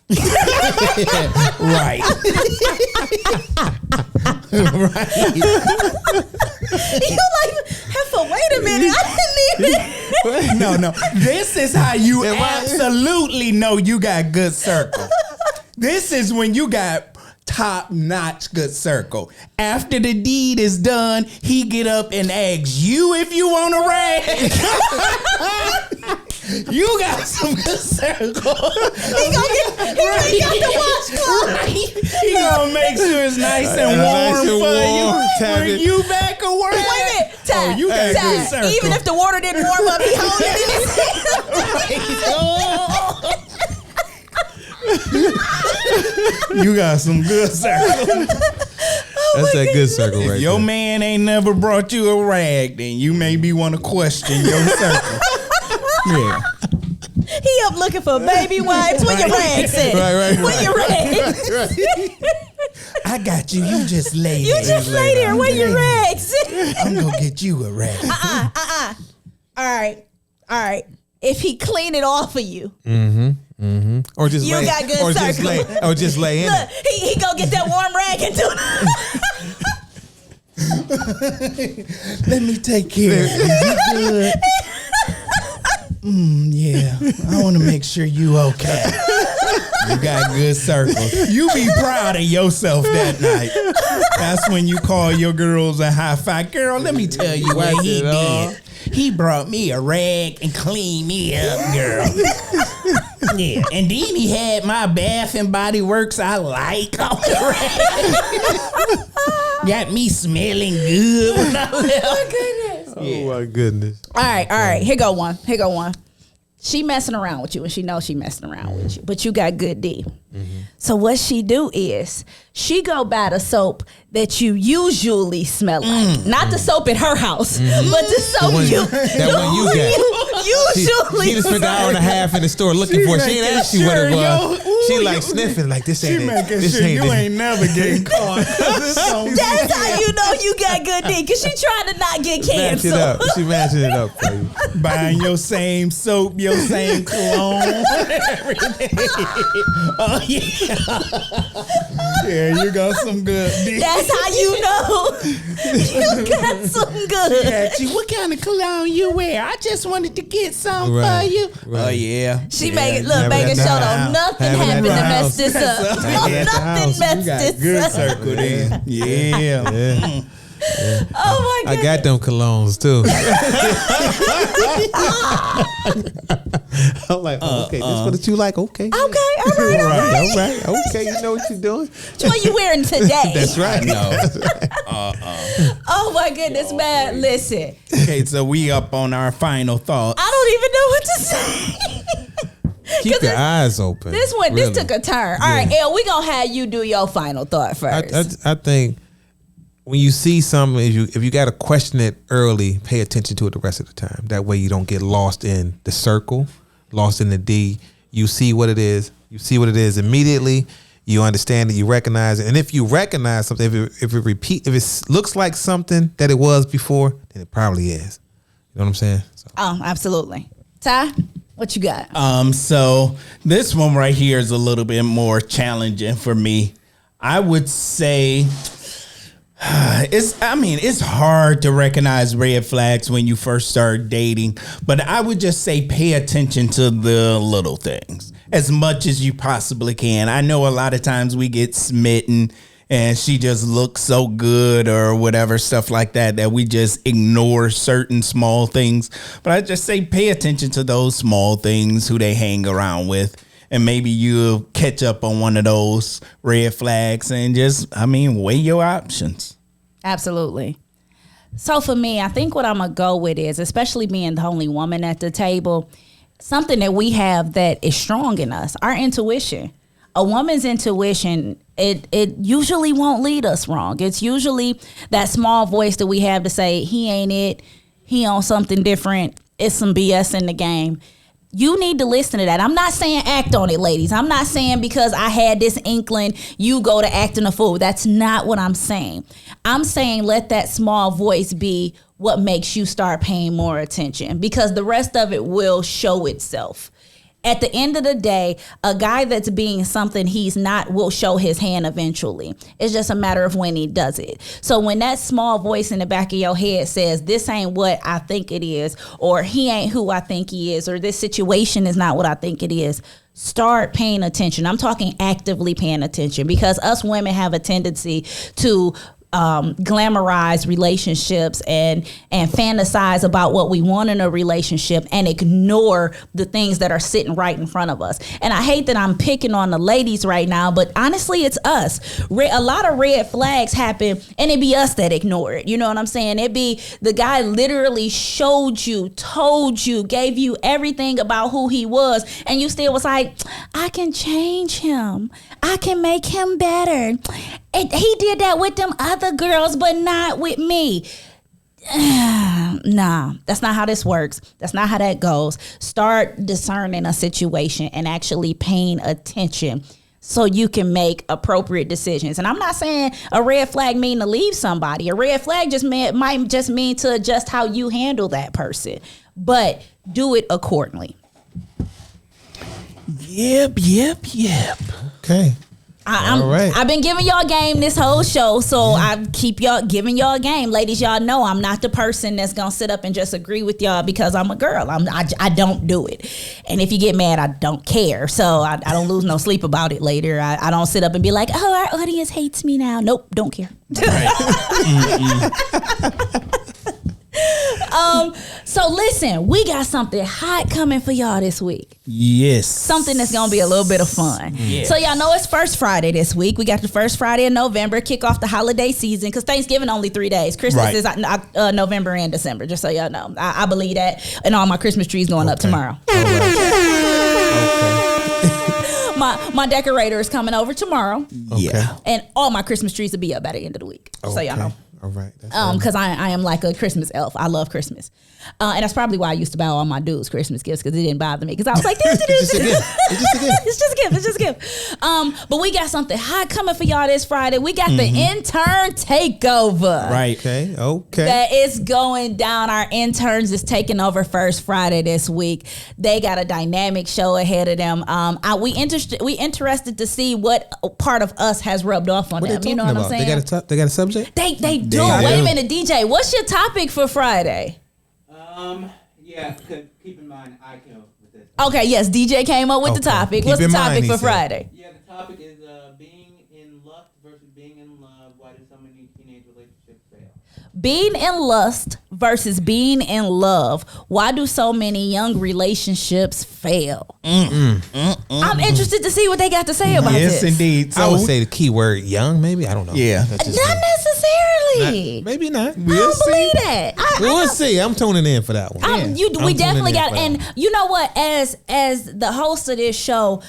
Right. Right. You like, Heifer, wait a minute. I didn't even. No. This is how you Am I- absolutely know you got good circle. This is when you got top-notch good circle. After the deed is done, he get up and asks you if you want a rag. You got some good circle. He got the watch clock. Right. He gonna make sure it's nice and warm for you. Tap Bring it. you back a word. Wait a minute. Ty, you got Ty, good circle. even if the water didn't warm up, he hold it in his hand. You got some good circle. That's that good circle right If your there. man ain't never brought you a rag, then you maybe want to question your circle. Yeah. He up looking for baby wipes. Where your rags at? Right. Where your rags? I got you. You just lay You there. just lay there. Where your rags? I'm going to get you a rag. All right. If he clean it off of you, Or just You lay, got good or just circle. lay in look, it. he go get that warm rag and do it. Let me take care of you. You good? Yeah. I want to make sure you okay. You got good circle. You be proud of yourself that night. That's when you call your girls a high five. Girl, let me tell you what he it all. did. He brought me a rag and cleaned me up, girl. Yeah. And then he had my Bath and Body Works I like on the rag. Got me smelling good when I left. Oh my goodness. All right. Here go one. She messing around with you, and she knows she messing around with you, but you got good D. So what she do is she go buy the soap that you usually smell like, not the soap at her house, but the soap That one you got. Usually, She just spent an hour and a half in the store looking for it. She ain't making asked you what it sure, was. yo, She ooh, like yo. sniffing like this ain't She it. making This sure ain't you it. ain't never getting caught. 'Cause it's gonna be- that's how you know you got good dick. Cause she trying to not get Match it canceled. up. She matching it up for you. buying your same soap, your same cologne, everything. Oh yeah, yeah, you got some good dick. That's how you know you got some good. Ask you, what kind of cologne you wear? I just wanted to get some Right, for you. right. Oh yeah, She yeah. make it look, Have it making at the sure house. though nothing Have it at happened the to mess house. this up. Have it at the Nothing house. messed You got this good up. circle then. Yeah. Yeah. Oh my I god. got them colognes too. I'm like, okay, this is what you like. Okay. Okay, all right. All right. Okay, you know what you're doing. What are you wearing today? That's right. No. Oh my goodness, man. Listen, Okay, so we up on our final thought. I don't even know what to say. Keep 'Cause your eyes open. This one, really. this took a turn. All right, Elle, we gonna have you do your final thought first. I think when you see something, if you got to question it early, pay attention to it the rest of the time. That way you don't get lost in the circle, lost in the D. You see what it is. You see what it is immediately. You understand it. You recognize it. And if you recognize something, if it looks like something that it was before, then it probably is. You know what I'm saying? So. Oh, absolutely. Ty, what you got? So this one right here is a little bit more challenging for me. I would say it's hard to recognize red flags when you first start dating, but I would just say pay attention to the little things as much as you possibly can. I know a lot of times we get smitten and she just looks so good or whatever, stuff like that we just ignore certain small things. But I just say pay attention to those small things, who they hang around with. And maybe you'll catch up on one of those red flags and just, weigh your options. Absolutely. So for me, I think what I'm going to go with is, especially being the only woman at the table, something that we have that is strong in us, our intuition. A woman's intuition, it usually won't lead us wrong. It's usually that small voice that we have to say, he ain't it, he on something different, it's some BS in the game. You need to listen to that. I'm not saying act on it, ladies. I'm not saying because I had this inkling, you go to acting a fool. That's not what I'm saying. I'm saying let that small voice be what makes you start paying more attention, because the rest of it will show itself. At the end of the day, a guy that's being something he's not will show his hand eventually. It's just a matter of when he does it. So when that small voice in the back of your head says, this ain't what I think it is, or he ain't who I think he is, or this situation is not what I think it is, start paying attention. I'm talking actively paying attention, because us women have a tendency to glamorize relationships and fantasize about what we want in a relationship and ignore the things that are sitting right in front of us. And I hate that I'm picking on the ladies right now, but honestly, it's us. A lot of red flags happen and it be us that ignore it. You know what I'm saying? It be the guy literally showed you, told you, gave you everything about who he was, and you still was like, I can change him. I can make him better. He did that with them other girls, but not with me. Nah, that's not how this works. That's not how that goes. Start discerning a situation and actually paying attention so you can make appropriate decisions. And I'm not saying a red flag mean to leave somebody. A red flag might just mean to adjust how you handle that person, but do it accordingly. Yep. Okay. All right. I've been giving y'all game this whole show, so I keep y'all giving y'all game. Ladies, y'all know I'm not the person that's gonna sit up and just agree with y'all because I'm a girl. I don't do it. And if you get mad, I don't care. So I don't lose no sleep about it later. I don't sit up and be like, oh, our audience hates me now. Nope, don't care. So listen, we got something hot coming for y'all this week. Yes. Something that's gonna be a little bit of fun. Yes. So y'all know it's First Friday this week. We got the first Friday of November, kick off the holiday season, because Thanksgiving only 3 days. Christmas is November and December, just so y'all know. I believe that. And all my Christmas trees going up tomorrow. My decorator is coming over tomorrow. Yeah. And all my Christmas trees will be up by the end of the week. So y'all know. All right. Because I am like a Christmas elf. I love Christmas. And that's probably why I used to buy all my dudes Christmas gifts, because it didn't bother me. Because I was like, It's just a gift. It's just a gift. But we got something hot coming for y'all this Friday. We got the intern takeover. Right. Okay. That is going down. Our interns is taking over first Friday this week. They got a dynamic show ahead of them. We interested to see what part of us has rubbed off on them. You know what I'm saying? They got a subject? They do. do. Wait a minute, DJ. What's your topic for Friday? Yeah, keep in mind I came up with this. Okay, yes, DJ came up with the topic. What's the topic for Friday? Yeah, the topic is being in lust versus being in love. Why do so many teenage relationships fail? Being in lust versus being in love. Why do so many young relationships fail? I'm interested to see what they got to say about Yes, this. indeed. So I would say the key word young, maybe. I don't know. Yeah. That's just Not me. necessarily. Maybe not. I don't believe that. We'll see. I'm tuning in for that one. We tuning definitely in got, for that and one. you know what? As the host of this show,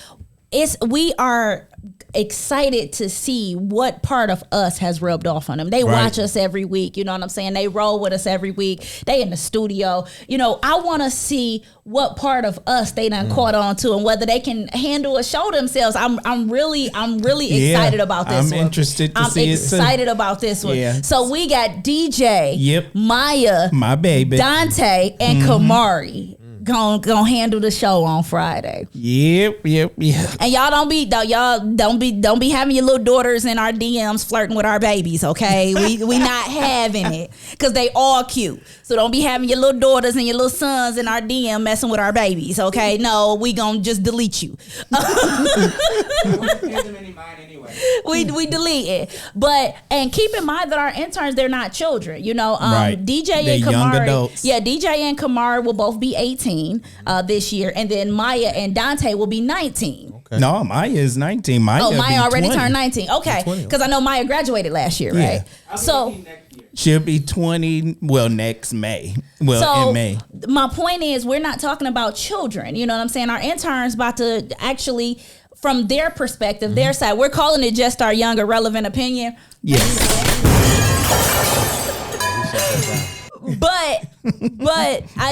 we are excited to see what part of us has rubbed off on them. They watch us every week. You know what I'm saying? They roll with us every week. They in the studio. You know, I want to see what part of us they done caught on to, and whether they can handle a show themselves. I'm really excited about this I'm one. interested to I'm see it too. excited about this one. Yeah. So we got DJ, Yep. Maya, my baby. Dante, and Kamari gonna handle the show on Friday. Yep. And y'all don't be having your little daughters in our DMs flirting with our babies, okay? We not having it, because they all cute. So don't be having your little daughters and your little sons in our DM messing with our babies, okay? No, we gonna just delete you. I wouldn't pay them any mind anyway. we delete it. And keep in mind that our interns, they're not children. You know, Right. DJ They're and young Kamari. adults. Yeah, DJ and Kamari will both be 18 this year, and then Maya and Dante will be 19. No, Maya is 19. Maya Maya already 20. turned 19. Okay, 20. because I know Maya graduated last year, Yeah. right? I'll be So. 18 next year. She'll be 20, well, next May. Well, So in May. my point is, we're not talking about children. You know what I'm saying? Our interns about to actually, from their perspective, their side, we're calling it just our young irrelevant opinion. Yes. But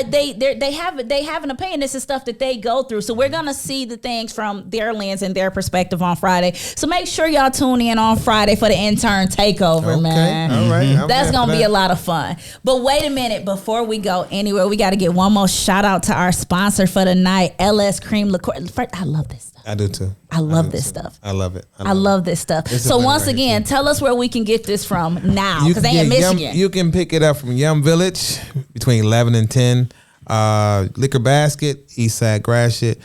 they have an opinion. This is stuff that they go through. So we're gonna see the things from their lens and their perspective on Friday. So make sure y'all tune in on Friday for the intern takeover, man. All right. I'm That's here gonna for be that. a lot of fun. But wait a minute, before we go anywhere, we got to get one more shout out to our sponsor for the night, LS Cream Liqueur. I love this stuff. I do too. I love this stuff. I love it. I love this stuff. It's a So winner once right here, again, tell us where we can get this from now, You because can they in get Michigan. You can pick it up from Yum Village between 11 and 10. Liquor Basket, Eastside Gratiot.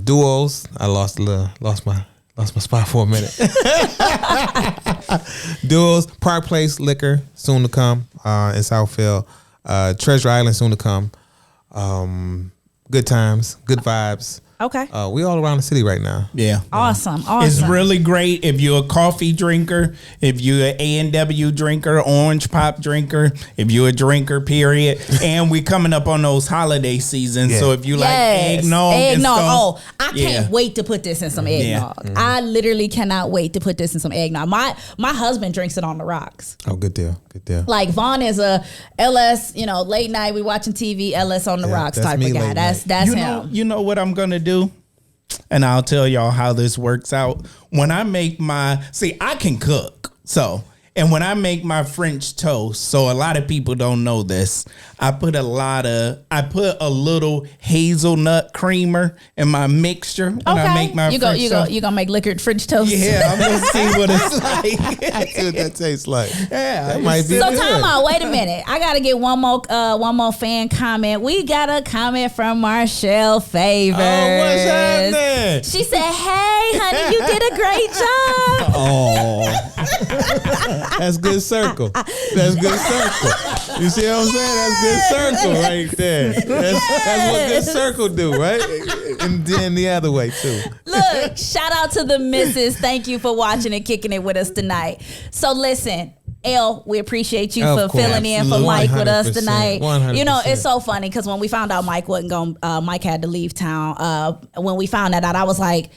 Duos. I lost my spot for a minute. Duos, Park Place Liquor, soon to come in Southfield. Treasure Island, soon to come. Good times, good vibes. Okay. We all around the city right now. Yeah. Awesome. It's really great if you're a coffee drinker, if you're an A&W drinker, orange pop drinker, if you're a drinker, period. And we're coming up on those holiday seasons. Yeah. So if you like eggnog and stuff. Oh, I can't Yeah. wait to put this in some eggnog. Yeah. I literally cannot wait to put this in some eggnog. My husband drinks it on the rocks. Oh, good deal. Good deal. Like Vaughn is a LS, late night, we watching TV, LS on the Yeah, rocks that's type me of guy. late That's night. him. You know what I'm gonna do? And I'll tell y'all how this works out. When I make I can cook. And when I make my French toast, so a lot of people don't know this, I put a little hazelnut creamer in my mixture when I make my you French toast. gonna make liquored French toast. Yeah, I'm gonna see what it's like. See what that tastes like. Yeah, That might be So good. time out. Wait a minute. I gotta get one more fan comment. We got a comment from Marshall Favors. Oh, what's happening? She said, "Hey, honey, you did a great job." Oh, that's good circle. That's good circle. You see what I'm saying? That's good circle right there. That's what good circle do, right? And then the other way too. Look, shout out to the missus. Thank you for watching and kicking it with us tonight. So listen, L, we appreciate you Of for course. filling in for Absolutely. Mike with us 100%. tonight. 100%. You know, it's so funny because when we found out Mike wasn't going, Mike had to leave town. When we found that out, I was like,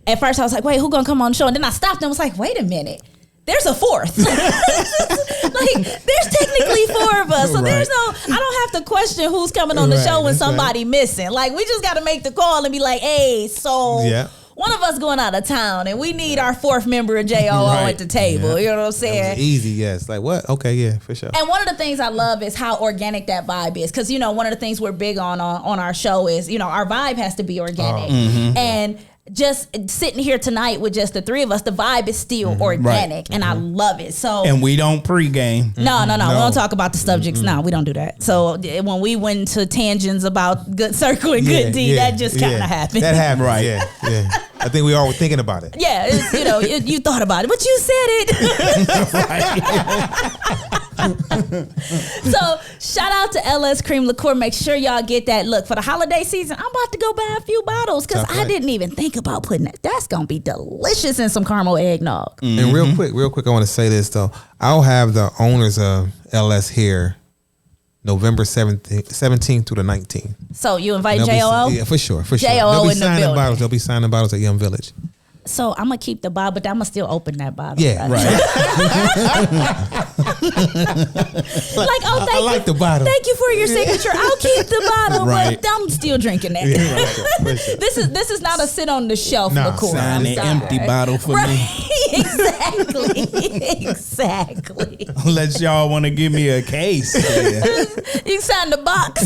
at first I was like, wait, who gonna come on the show? And then I stopped and was like, wait a minute. there's a fourth. Like, there's technically 4 of us. So there's I don't have to question who's coming on the show when that's somebody missing. Like, we just got to make the call and be like, hey, so one of us going out of town and we need our 4th member of JOO at the table. You know what I'm saying? That was easy, yes. Like, what? Okay, yeah, for sure. And one of the things I love is how organic that vibe is. Because, you know, one of the things we're big on our show is, you know, our vibe has to be organic. And just sitting here tonight with just the 3 of us, the vibe is still organic, and I love it. So, and we don't pregame. No. We don't talk about the subjects. No, we don't do that. So when we went to tangents about Good Circle and Good D, that just kind of happened. That happened, right? Yeah. I think we all were thinking about it. Yeah, it's, you know, you thought about it, but you said it. So shout out to LS Cream Liqueur. Make sure y'all get that. Look, for the holiday season, I'm about to go buy a few bottles because I didn't even think about putting that. That's gonna be delicious in some caramel eggnog. And real quick, I want to say this though. I'll have the owners of LS here November 17th through the 19th. So you invite JOO? Yeah, for sure. JOO They'll be in the signing building. bottles. They'll be signing bottles at Young Village. So I'm gonna keep the bottle, but I'm gonna still open that bottle. Yeah, right. Like, oh, I like the bottle. Thank you for your signature. I'll keep the bottle, but I'm still drinking that. For sure. This is not a sit on the shelf liqueur. Sign an empty bottle for me. Exactly. Unless y'all want to give me a case. You can sign the box.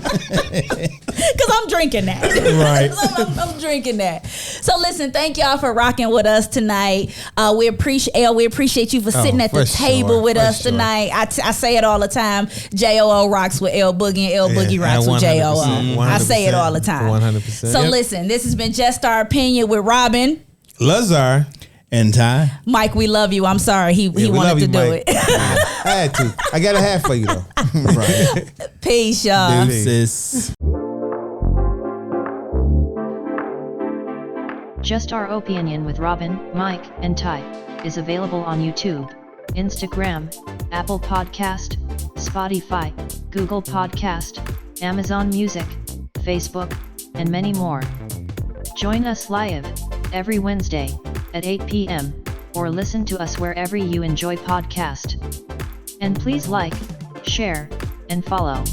Because I'm drinking that. Right. I'm drinking that. So listen, thank y'all for rocking with us tonight. We appreciate you for sitting at the table with us tonight. I say it all the time. JOO rocks with L Boogie and L Boogie rocks with JOO. I say it all the time. 100%. So listen, this has been Just Our Opinion with Robin, Lazar, and Ty. Mike, we love you. I'm sorry he wanted to do it. I had to. I got a hat for you though. Right. Peace, y'all. Deuces. Just Our Opinion with Robin, Mike, and Ty is available on YouTube, Instagram, Apple Podcast, Spotify, Google Podcast, Amazon Music, Facebook, and many more. Join us live every Wednesday at 8 p.m. or listen to us wherever you enjoy podcast. And please like, share, and follow.